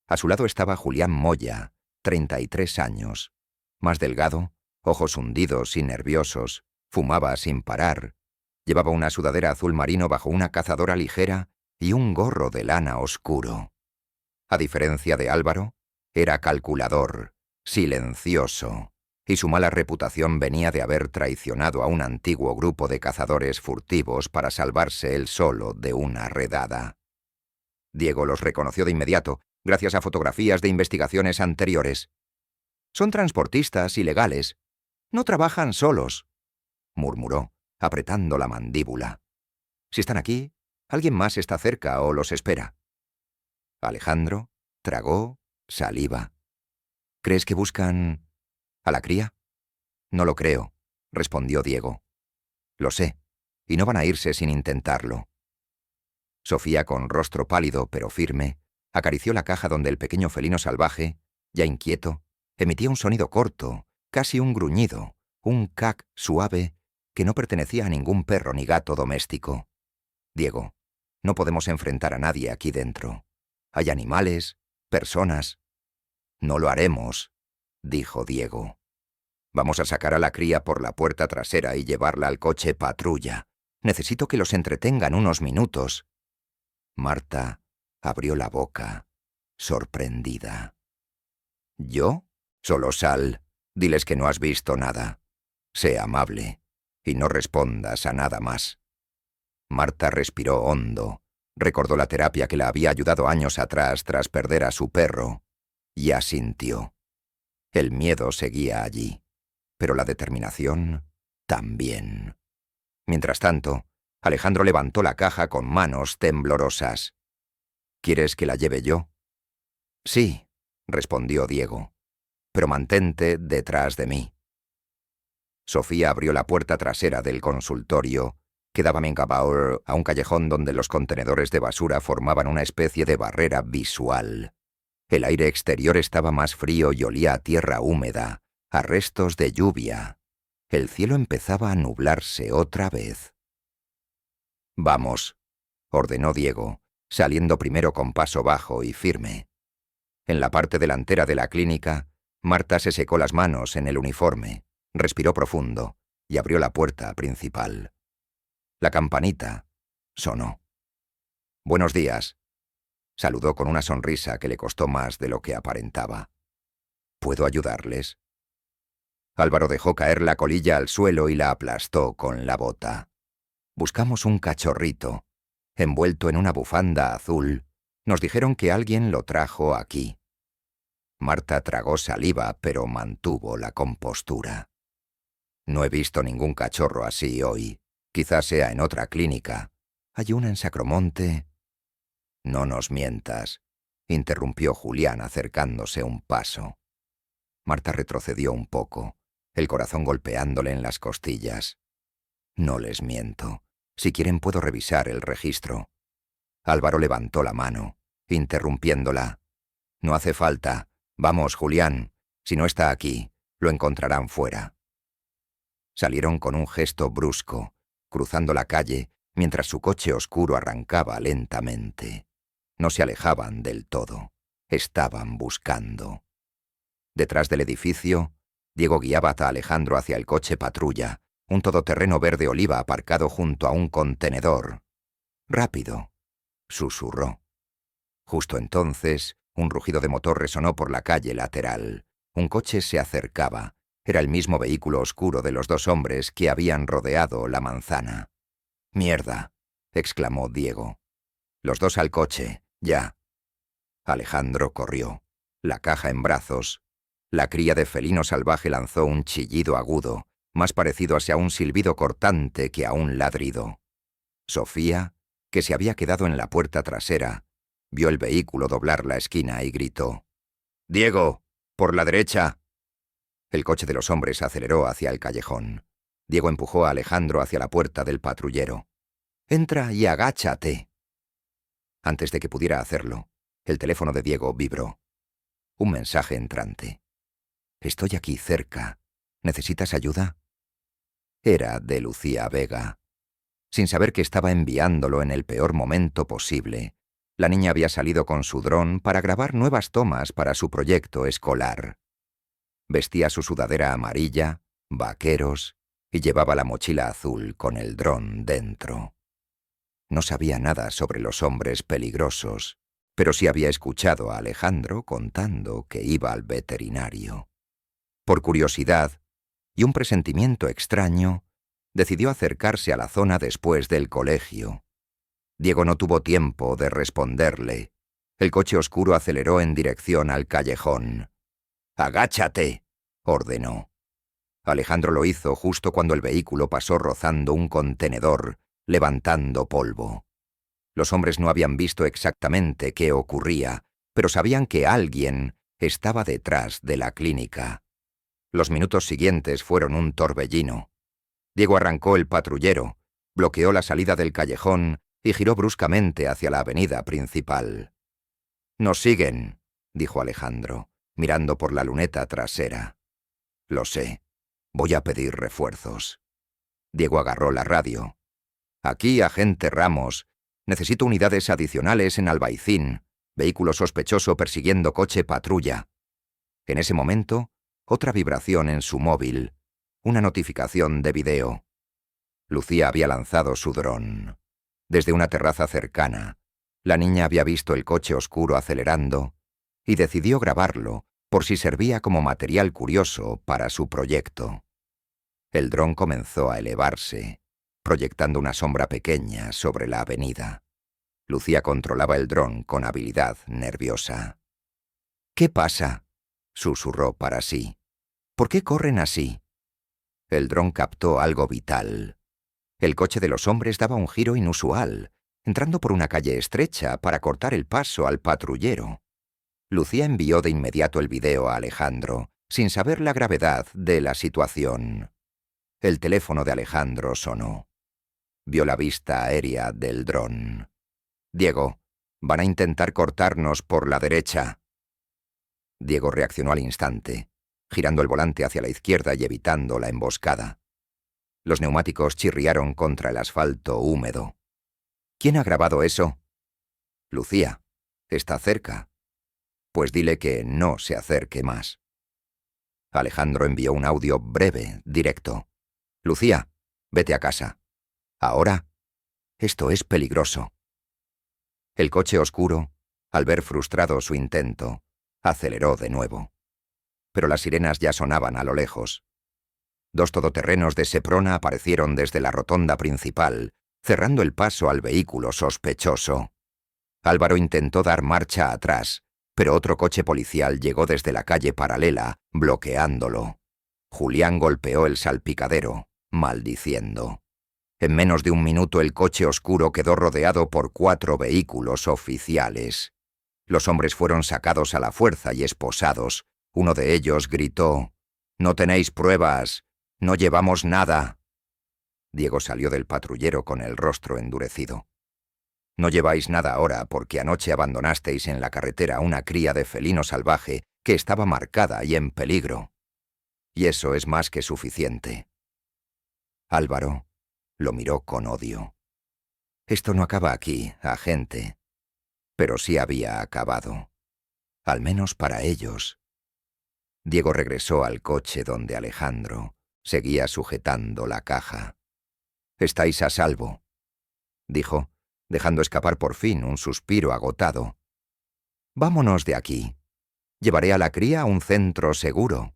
A su lado estaba Julián Moya, 33 años, más delgado, ojos hundidos y nerviosos, fumaba sin parar, llevaba una sudadera azul marino bajo una cazadora ligera y un gorro de lana oscuro. A diferencia de Álvaro, era calculador, silencioso, y su mala reputación venía de haber traicionado a un antiguo grupo de cazadores furtivos para salvarse él solo de una redada. Diego los reconoció de inmediato, gracias a fotografías de investigaciones anteriores. «Son transportistas ilegales. No trabajan solos», murmuró, apretando la mandíbula. «Si están aquí, alguien más está cerca o los espera». Alejandro tragó saliva. «¿Crees que buscan a la cría?» «No lo creo», respondió Diego. «Lo sé, y no van a irse sin intentarlo». Sofía, con rostro pálido pero firme, acarició la caja donde el pequeño felino salvaje, ya inquieto, emitía un sonido corto, casi un gruñido, un cac suave que no pertenecía a ningún perro ni gato doméstico. «Diego, no podemos enfrentar a nadie aquí dentro. Hay animales, personas». «No lo haremos», dijo Diego. «Vamos a sacar a la cría por la puerta trasera y llevarla al coche patrulla. Necesito que los entretengan unos minutos». Marta abrió la boca, sorprendida. «¿Yo? Solo sal. Diles que no has visto nada. Sé amable y no respondas a nada más». Marta respiró hondo, recordó la terapia que la había ayudado años atrás tras perder a su perro, y asintió. El miedo seguía allí, pero la determinación también. Mientras tanto, Alejandro levantó la caja con manos temblorosas. «¿Quieres que la lleve yo?» «Sí», respondió Diego, «pero mantente detrás de mí». Sofía abrió la puerta trasera del consultorio, que daba a un callejón donde los contenedores de basura formaban una especie de barrera visual. El aire exterior estaba más frío y olía a tierra húmeda, a restos de lluvia. El cielo empezaba a nublarse otra vez. «Vamos», ordenó Diego, saliendo primero con paso bajo y firme. En la parte delantera de la clínica, Marta se secó las manos en el uniforme, respiró profundo y abrió la puerta principal. La campanita sonó. «Buenos días», saludó con una sonrisa que le costó más de lo que aparentaba. «¿Puedo ayudarles?» Álvaro dejó caer la colilla al suelo y la aplastó con la bota. «Buscamos un cachorrito, envuelto en una bufanda azul. Nos dijeron que alguien lo trajo aquí». Marta tragó saliva, pero mantuvo la compostura. «No he visto ningún cachorro así hoy. Quizás sea en otra clínica. Hay una en Sacromonte». «No nos mientas», interrumpió Julián acercándose un paso. Marta retrocedió un poco, el corazón golpeándole en las costillas. «No les miento. Si quieren puedo revisar el registro». Álvaro levantó la mano, interrumpiéndola. «No hace falta. Vamos, Julián. Si no está aquí, lo encontrarán fuera». Salieron con un gesto brusco, cruzando la calle, mientras su coche oscuro arrancaba lentamente. No se alejaban del todo. Estaban buscando. Detrás del edificio, Diego guiaba a Alejandro hacia el coche patrulla, un todoterreno verde oliva aparcado junto a un contenedor. «Rápido», susurró. Justo entonces, un rugido de motor resonó por la calle lateral. Un coche se acercaba. Era el mismo vehículo oscuro de los dos hombres que habían rodeado la manzana. «Mierda», exclamó Diego. «Los dos al coche, ya». Alejandro corrió, la caja en brazos. La cría de felino salvaje lanzó un chillido agudo, más parecido a un silbido cortante que a un ladrido. Sofía, que se había quedado en la puerta trasera, vio el vehículo doblar la esquina y gritó: «¡Diego! ¡Por la derecha!». El coche de los hombres aceleró hacia el callejón. Diego empujó a Alejandro hacia la puerta del patrullero. «Entra y agáchate». Antes de que pudiera hacerlo, el teléfono de Diego vibró. Un mensaje entrante. «Estoy aquí cerca. ¿Necesitas ayuda?» Era de Lucía Vega. Sin saber que estaba enviándolo en el peor momento posible, la niña había salido con su dron para grabar nuevas tomas para su proyecto escolar. Vestía su sudadera amarilla, vaqueros, y llevaba la mochila azul con el dron dentro. No sabía nada sobre los hombres peligrosos, pero sí había escuchado a Alejandro contando que iba al veterinario. Por curiosidad y un presentimiento extraño, decidió acercarse a la zona después del colegio. Diego no tuvo tiempo de responderle. El coche oscuro aceleró en dirección al callejón. «¡Agáchate!», ordenó. Alejandro lo hizo justo cuando el vehículo pasó rozando un contenedor, levantando polvo. Los hombres no habían visto exactamente qué ocurría, pero sabían que alguien estaba detrás de la clínica. Los minutos siguientes fueron un torbellino. Diego arrancó el patrullero, bloqueó la salida del callejón y giró bruscamente hacia la avenida principal. «Nos siguen», dijo Alejandro, mirando por la luneta trasera. «Lo sé. Voy a pedir refuerzos». Diego agarró la radio. «Aquí, agente Ramos. Necesito unidades adicionales en Albaicín. Vehículo sospechoso persiguiendo coche patrulla». En ese momento, otra vibración en su móvil. Una notificación de video. Lucía había lanzado su dron. Desde una terraza cercana, la niña había visto el coche oscuro acelerando y decidió grabarlo por si servía como material curioso para su proyecto. El dron comenzó a elevarse, proyectando una sombra pequeña sobre la avenida. Lucía controlaba el dron con habilidad nerviosa. «¿Qué pasa?», susurró para sí. «¿Por qué corren así?». El dron captó algo vital. El coche de los hombres daba un giro inusual, entrando por una calle estrecha para cortar el paso al patrullero. Lucía envió de inmediato el video a Alejandro, sin saber la gravedad de la situación. El teléfono de Alejandro sonó. Vio la vista aérea del dron. «Diego, van a intentar cortarnos por la derecha». Diego reaccionó al instante, girando el volante hacia la izquierda y evitando la emboscada. Los neumáticos chirriaron contra el asfalto húmedo. «¿Quién ha grabado eso?» «Lucía. Está cerca». «Pues dile que no se acerque más». Alejandro envió un audio breve, directo. «Lucía, vete a casa. Ahora. Esto es peligroso». El coche oscuro, al ver frustrado su intento, aceleró de nuevo. Pero las sirenas ya sonaban a lo lejos. 2 todoterrenos de Seprona aparecieron desde la rotonda principal, cerrando el paso al vehículo sospechoso. Álvaro intentó dar marcha atrás, pero otro coche policial llegó desde la calle paralela, bloqueándolo. Julián golpeó el salpicadero, maldiciendo. En menos de un minuto el coche oscuro quedó rodeado por 4 vehículos oficiales. Los hombres fueron sacados a la fuerza y esposados. Uno de ellos gritó: «No tenéis pruebas, no llevamos nada». Diego salió del patrullero con el rostro endurecido. «No lleváis nada ahora porque anoche abandonasteis en la carretera una cría de felino salvaje que estaba marcada y en peligro. Y eso es más que suficiente». Álvaro lo miró con odio. «Esto no acaba aquí, agente». Pero sí había acabado. Al menos para ellos. Diego regresó al coche donde Alejandro seguía sujetando la caja. «Estáis a salvo», dijo, dejando escapar por fin un suspiro agotado. «Vámonos de aquí. Llevaré a la cría a un centro seguro».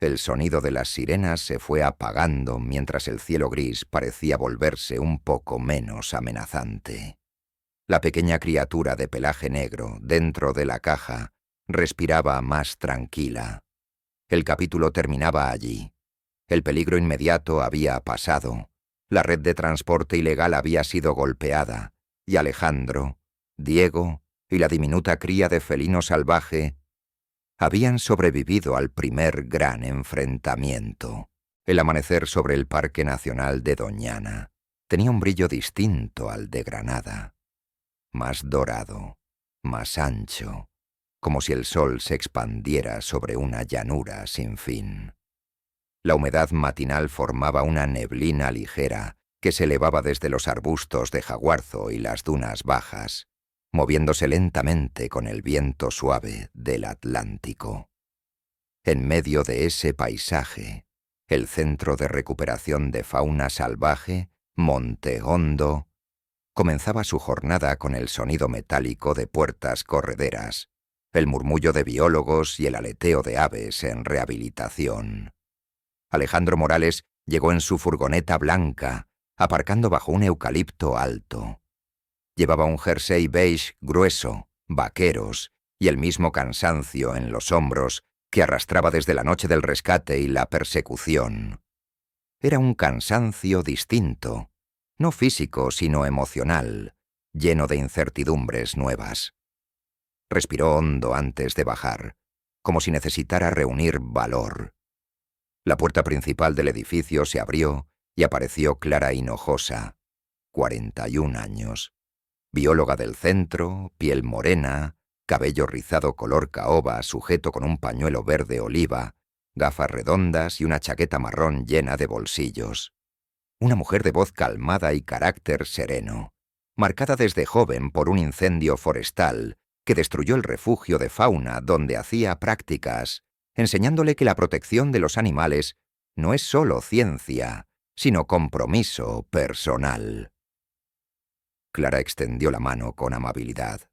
El sonido de las sirenas se fue apagando mientras el cielo gris parecía volverse un poco menos amenazante. La pequeña criatura de pelaje negro dentro de la caja respiraba más tranquila. El capítulo terminaba allí. El peligro inmediato había pasado. La red de transporte ilegal había sido golpeada, y Alejandro, Diego y la diminuta cría de felino salvaje habían sobrevivido al primer gran enfrentamiento. El amanecer sobre el Parque Nacional de Doñana tenía un brillo distinto al de Granada, más dorado, más ancho, como si el sol se expandiera sobre una llanura sin fin. La humedad matinal formaba una neblina ligera que se elevaba desde los arbustos de jaguarzo y las dunas bajas, moviéndose lentamente con el viento suave del Atlántico. En medio de ese paisaje, el centro de recuperación de fauna salvaje, Monte Hondo, comenzaba su jornada con el sonido metálico de puertas correderas, el murmullo de biólogos y el aleteo de aves en rehabilitación. Alejandro Morales llegó en su furgoneta blanca, aparcando bajo un eucalipto alto. Llevaba un jersey beige grueso, vaqueros y el mismo cansancio en los hombros que arrastraba desde la noche del rescate y la persecución. Era un cansancio distinto, no físico sino emocional, lleno de incertidumbres nuevas. Respiró hondo antes de bajar, como si necesitara reunir valor. La puerta principal del edificio se abrió y apareció Clara Hinojosa, 41 años. Bióloga del centro, piel morena, cabello rizado color caoba sujeto con un pañuelo verde oliva, gafas redondas y una chaqueta marrón llena de bolsillos. Una mujer de voz calmada y carácter sereno, marcada desde joven por un incendio forestal que destruyó el refugio de fauna donde hacía prácticas, enseñándole que la protección de los animales no es solo ciencia, sino compromiso personal. Clara extendió la mano con amabilidad.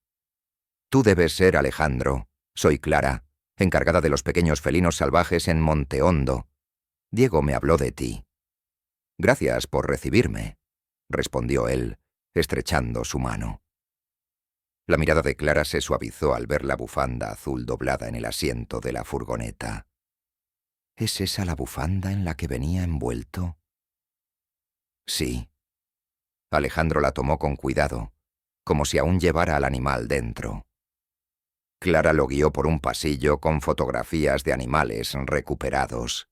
«Tú debes ser Alejandro. Soy Clara, encargada de los pequeños felinos salvajes en Monte Hondo. Diego me habló de ti». «Gracias por recibirme», respondió él, estrechando su mano. La mirada de Clara se suavizó al ver la bufanda azul doblada en el asiento de la furgoneta. «¿Es esa la bufanda en la que venía envuelto?» «Sí». Alejandro la tomó con cuidado, como si aún llevara al animal dentro. Clara lo guió por un pasillo con fotografías de animales recuperados.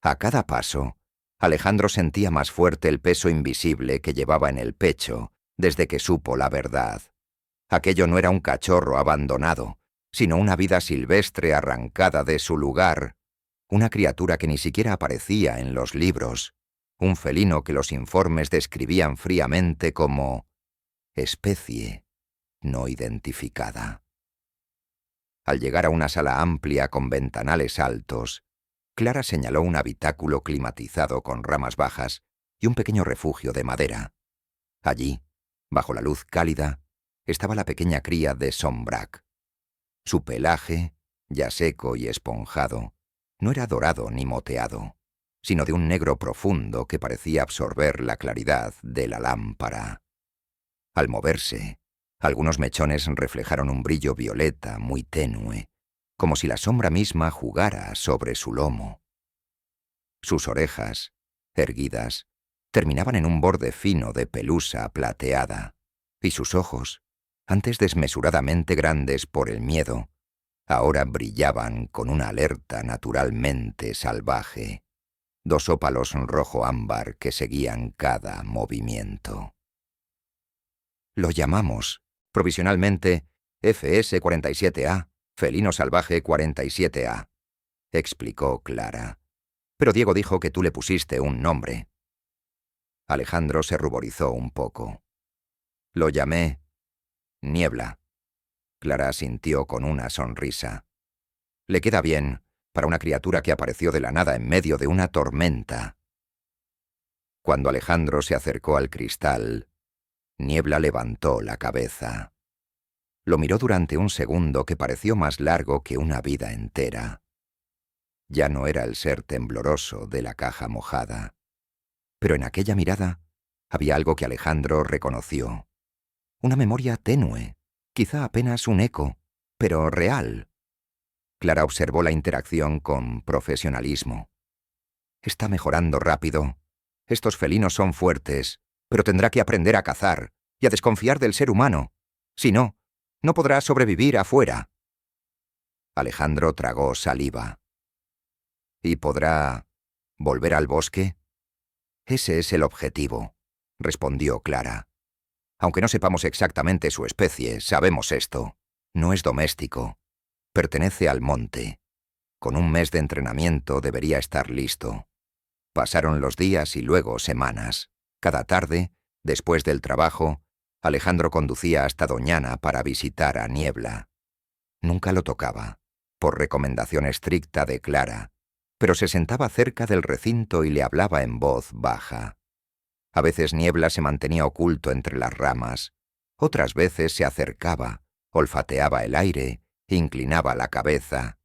A cada paso, Alejandro sentía más fuerte el peso invisible que llevaba en el pecho desde que supo la verdad. Aquello no era un cachorro abandonado, sino una vida silvestre arrancada de su lugar, una criatura que ni siquiera aparecía en los libros, un felino que los informes describían fríamente como especie no identificada. Al llegar a una sala amplia con ventanales altos, Clara señaló un habitáculo climatizado con ramas bajas y un pequeño refugio de madera. Allí, bajo la luz cálida, estaba la pequeña cría de Sombrac. Su pelaje, ya seco y esponjado, no era dorado ni moteado, sino de un negro profundo que parecía absorber la claridad de la lámpara. Al moverse, algunos mechones reflejaron un brillo violeta muy tenue, como si la sombra misma jugara sobre su lomo. Sus orejas, erguidas, terminaban en un borde fino de pelusa plateada, y sus ojos, antes desmesuradamente grandes por el miedo, ahora brillaban con una alerta naturalmente salvaje, dos ópalos rojo ámbar que seguían cada movimiento. Lo llamamos, provisionalmente, FS-47A, Felino Salvaje 47A, explicó Clara. Pero Diego dijo que tú le pusiste un nombre. Alejandro se ruborizó un poco. Lo llamé Niebla. Clara asintió con una sonrisa. Le queda bien para una criatura que apareció de la nada en medio de una tormenta. Cuando Alejandro se acercó al cristal, Niebla levantó la cabeza. Lo miró durante un segundo que pareció más largo que una vida entera. Ya no era el ser tembloroso de la caja mojada. Pero en aquella mirada había algo que Alejandro reconoció. Una memoria tenue, quizá apenas un eco, pero real. Clara observó la interacción con profesionalismo. Está mejorando rápido. Estos felinos son fuertes, pero tendrá que aprender a cazar y a desconfiar del ser humano. Si no, no podrá sobrevivir afuera. Alejandro tragó saliva. Y podrá ¿Volver al bosque? Ese es el objetivo, respondió Clara. Aunque no sepamos exactamente su especie, sabemos esto. No es doméstico. Pertenece al monte. Con un mes de entrenamiento debería estar listo. Pasaron los días y luego semanas. Cada tarde, después del trabajo, Alejandro conducía hasta Doñana para visitar a Niebla. Nunca lo tocaba, por recomendación estricta de Clara, pero se sentaba cerca del recinto y le hablaba en voz baja. A veces Niebla se mantenía oculto entre las ramas, otras veces se acercaba, olfateaba el aire, inclinaba la cabeza.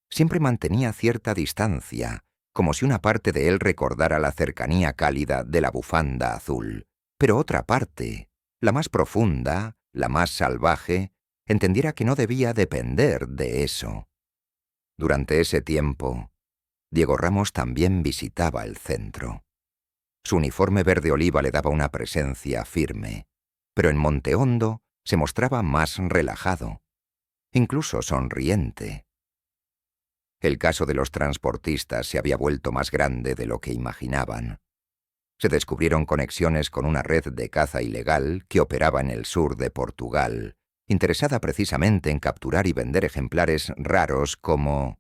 Siempre mantenía cierta distancia, como si una parte de él recordara la cercanía cálida de la bufanda azul, pero otra parte, la más profunda, la más salvaje, entendiera que no debía depender de eso. Durante ese tiempo, Diego Ramos también visitaba el centro. Su uniforme verde oliva le daba una presencia firme, pero en Montehondo se mostraba más relajado, incluso sonriente. El caso de los transportistas se había vuelto más grande de lo que imaginaban. Se descubrieron conexiones con una red de caza ilegal que operaba en el sur de Portugal, interesada precisamente en capturar y vender ejemplares raros como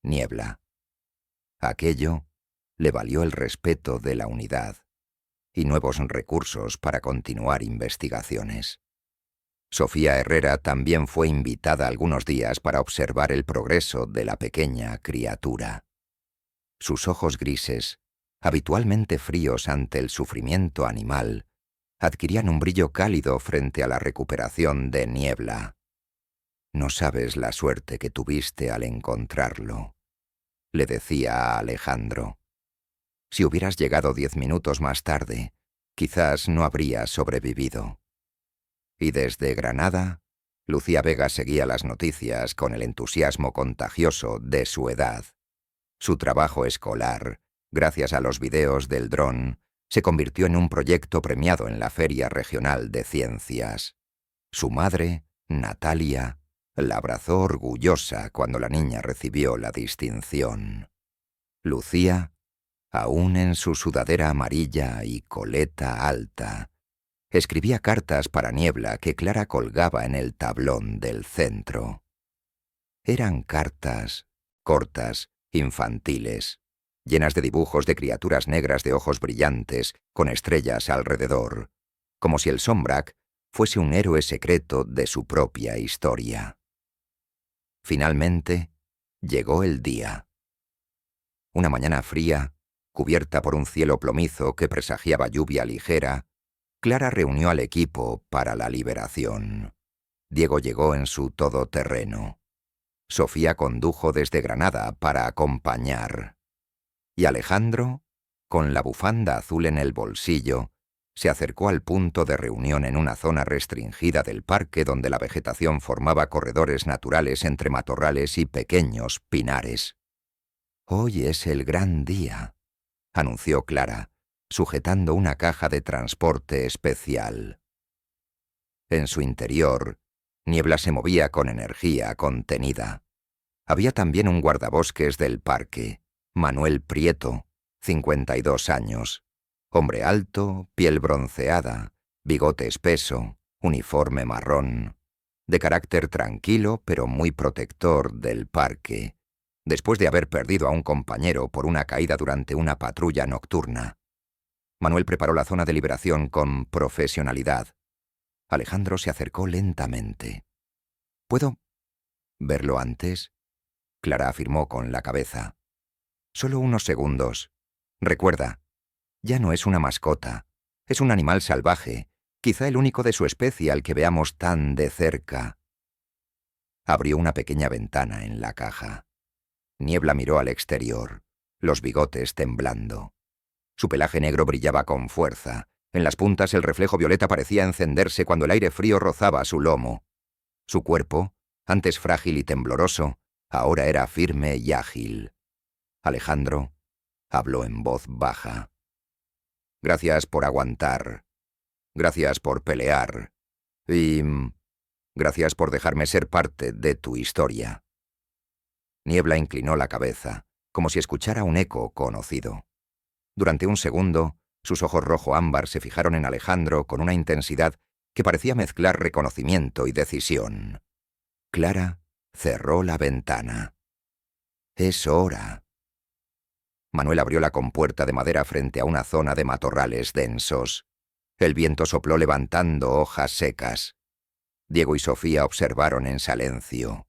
Niebla. Aquello le valió el respeto de la unidad y nuevos recursos para continuar investigaciones. Sofía Herrera también fue invitada algunos días para observar el progreso de la pequeña criatura. Sus ojos grises, habitualmente fríos ante el sufrimiento animal, adquirían un brillo cálido frente a la recuperación de Niebla. «No sabes la suerte que tuviste al encontrarlo», le decía a Alejandro. «Si hubieras llegado 10 minutos más tarde, quizás no habrías sobrevivido». Y desde Granada, Lucía Vega seguía las noticias con el entusiasmo contagioso de su edad. Su trabajo escolar, gracias a los videos del dron, se convirtió en un proyecto premiado en la Feria Regional de Ciencias. Su madre, Natalia, la abrazó orgullosa cuando la niña recibió la distinción. Lucía, aún en su sudadera amarilla y coleta alta, escribía cartas para Niebla que Clara colgaba en el tablón del centro. Eran cartas cortas, infantiles, llenas de dibujos de criaturas negras de ojos brillantes, con estrellas alrededor, como si el Sombrac fuese un héroe secreto de su propia historia. Finalmente, llegó el día. Una mañana fría, cubierta por un cielo plomizo que presagiaba lluvia ligera, Clara reunió al equipo para la liberación. Diego llegó en su todoterreno. Sofía condujo desde Granada para acompañar. Y Alejandro, con la bufanda azul en el bolsillo, se acercó al punto de reunión en una zona restringida del parque donde la vegetación formaba corredores naturales entre matorrales y pequeños pinares. «Hoy es el gran día», anunció Clara, sujetando una caja de transporte especial. En su interior, Niebla se movía con energía contenida. Había también un guardabosques del parque, Manuel Prieto, 52 años. Hombre alto, piel bronceada, bigote espeso, uniforme marrón. De carácter tranquilo pero muy protector del parque, después de haber perdido a un compañero por una caída durante una patrulla nocturna. Manuel preparó la zona de liberación con profesionalidad. Alejandro se acercó lentamente. «¿Puedo verlo antes?», Clara afirmó con la cabeza. «Solo unos segundos. Recuerda, ya no es una mascota. Es un animal salvaje, quizá el único de su especie al que veamos tan de cerca». Abrió una pequeña ventana en la caja. Niebla miró al exterior, los bigotes temblando. Su pelaje negro brillaba con fuerza. En las puntas el reflejo violeta parecía encenderse cuando el aire frío rozaba su lomo. Su cuerpo, antes frágil y tembloroso, ahora era firme y ágil. Alejandro habló en voz baja. «Gracias por aguantar. Gracias por pelear. Y gracias por dejarme ser parte de tu historia». Niebla inclinó la cabeza, como si escuchara un eco conocido. Durante un segundo, sus ojos rojo ámbar se fijaron en Alejandro con una intensidad que parecía mezclar reconocimiento y decisión. Clara cerró la ventana. «Es hora». Manuel abrió la compuerta de madera frente a una zona de matorrales densos. El viento sopló levantando hojas secas. Diego y Sofía observaron en silencio.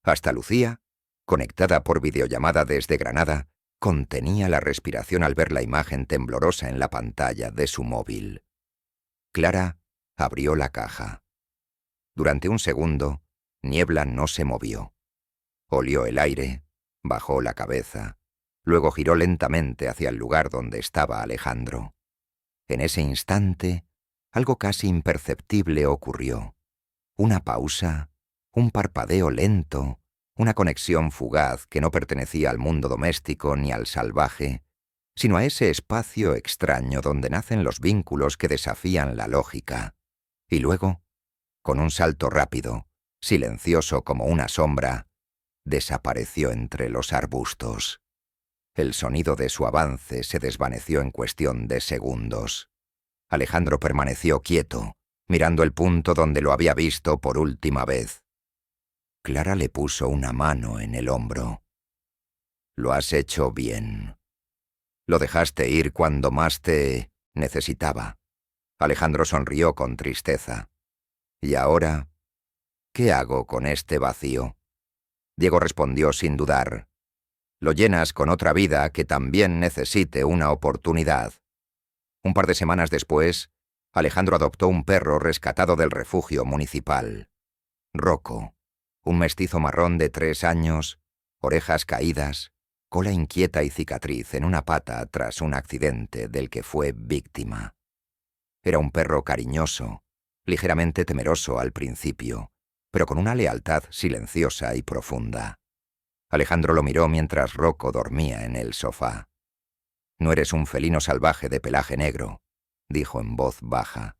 Hasta Lucía, conectada por videollamada desde Granada, contenía la respiración al ver la imagen temblorosa en la pantalla de su móvil. Clara abrió la caja. Durante un segundo, Niebla no se movió. Olió el aire, bajó la cabeza, luego giró lentamente hacia el lugar donde estaba Alejandro. En ese instante, algo casi imperceptible ocurrió. Una pausa, un parpadeo lento, una conexión fugaz que no pertenecía al mundo doméstico ni al salvaje, sino a ese espacio extraño donde nacen los vínculos que desafían la lógica. Y luego, con un salto rápido, silencioso como una sombra, desapareció entre los arbustos. El sonido de su avance se desvaneció en cuestión de segundos. Alejandro permaneció quieto, mirando el punto donde lo había visto por última vez. Clara le puso una mano en el hombro. «Lo has hecho bien. Lo dejaste ir cuando más te necesitaba». Alejandro sonrió con tristeza. «¿Y ahora qué hago con este vacío?». Diego respondió sin dudar. «Lo llenas con otra vida que también necesite una oportunidad». Un par de semanas después, Alejandro adoptó un perro rescatado del refugio municipal. Rocco, un mestizo marrón de 3 años, orejas caídas, cola inquieta y cicatriz en una pata tras un accidente del que fue víctima. Era un perro cariñoso, ligeramente temeroso al principio, pero con una lealtad silenciosa y profunda. Alejandro lo miró mientras Rocco dormía en el sofá. «No eres un felino salvaje de pelaje negro», dijo en voz baja,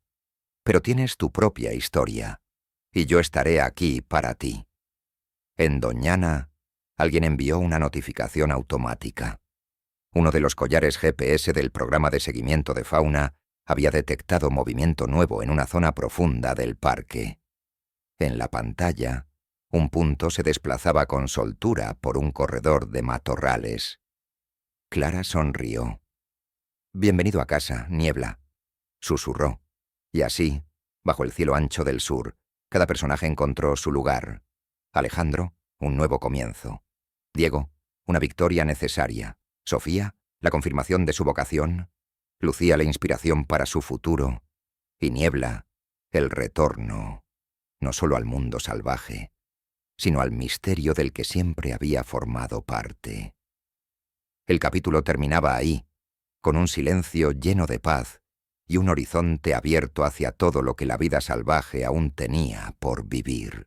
«pero tienes tu propia historia, y yo estaré aquí para ti». En Doñana, alguien envió una notificación automática. Uno de los collares GPS del programa de seguimiento de fauna había detectado movimiento nuevo en una zona profunda del parque. En la pantalla, un punto se desplazaba con soltura por un corredor de matorrales. Clara sonrió. «Bienvenido a casa, Niebla», susurró, y así, bajo el cielo ancho del sur, cada personaje encontró su lugar. Alejandro, un nuevo comienzo. Diego, una victoria necesaria. Sofía, la confirmación de su vocación. Lucía, la inspiración para su futuro. Y Niebla, el retorno, no solo al mundo salvaje, sino al misterio del que siempre había formado parte. El capítulo terminaba ahí, con un silencio lleno de paz y un horizonte abierto hacia todo lo que la vida salvaje aún tenía por vivir.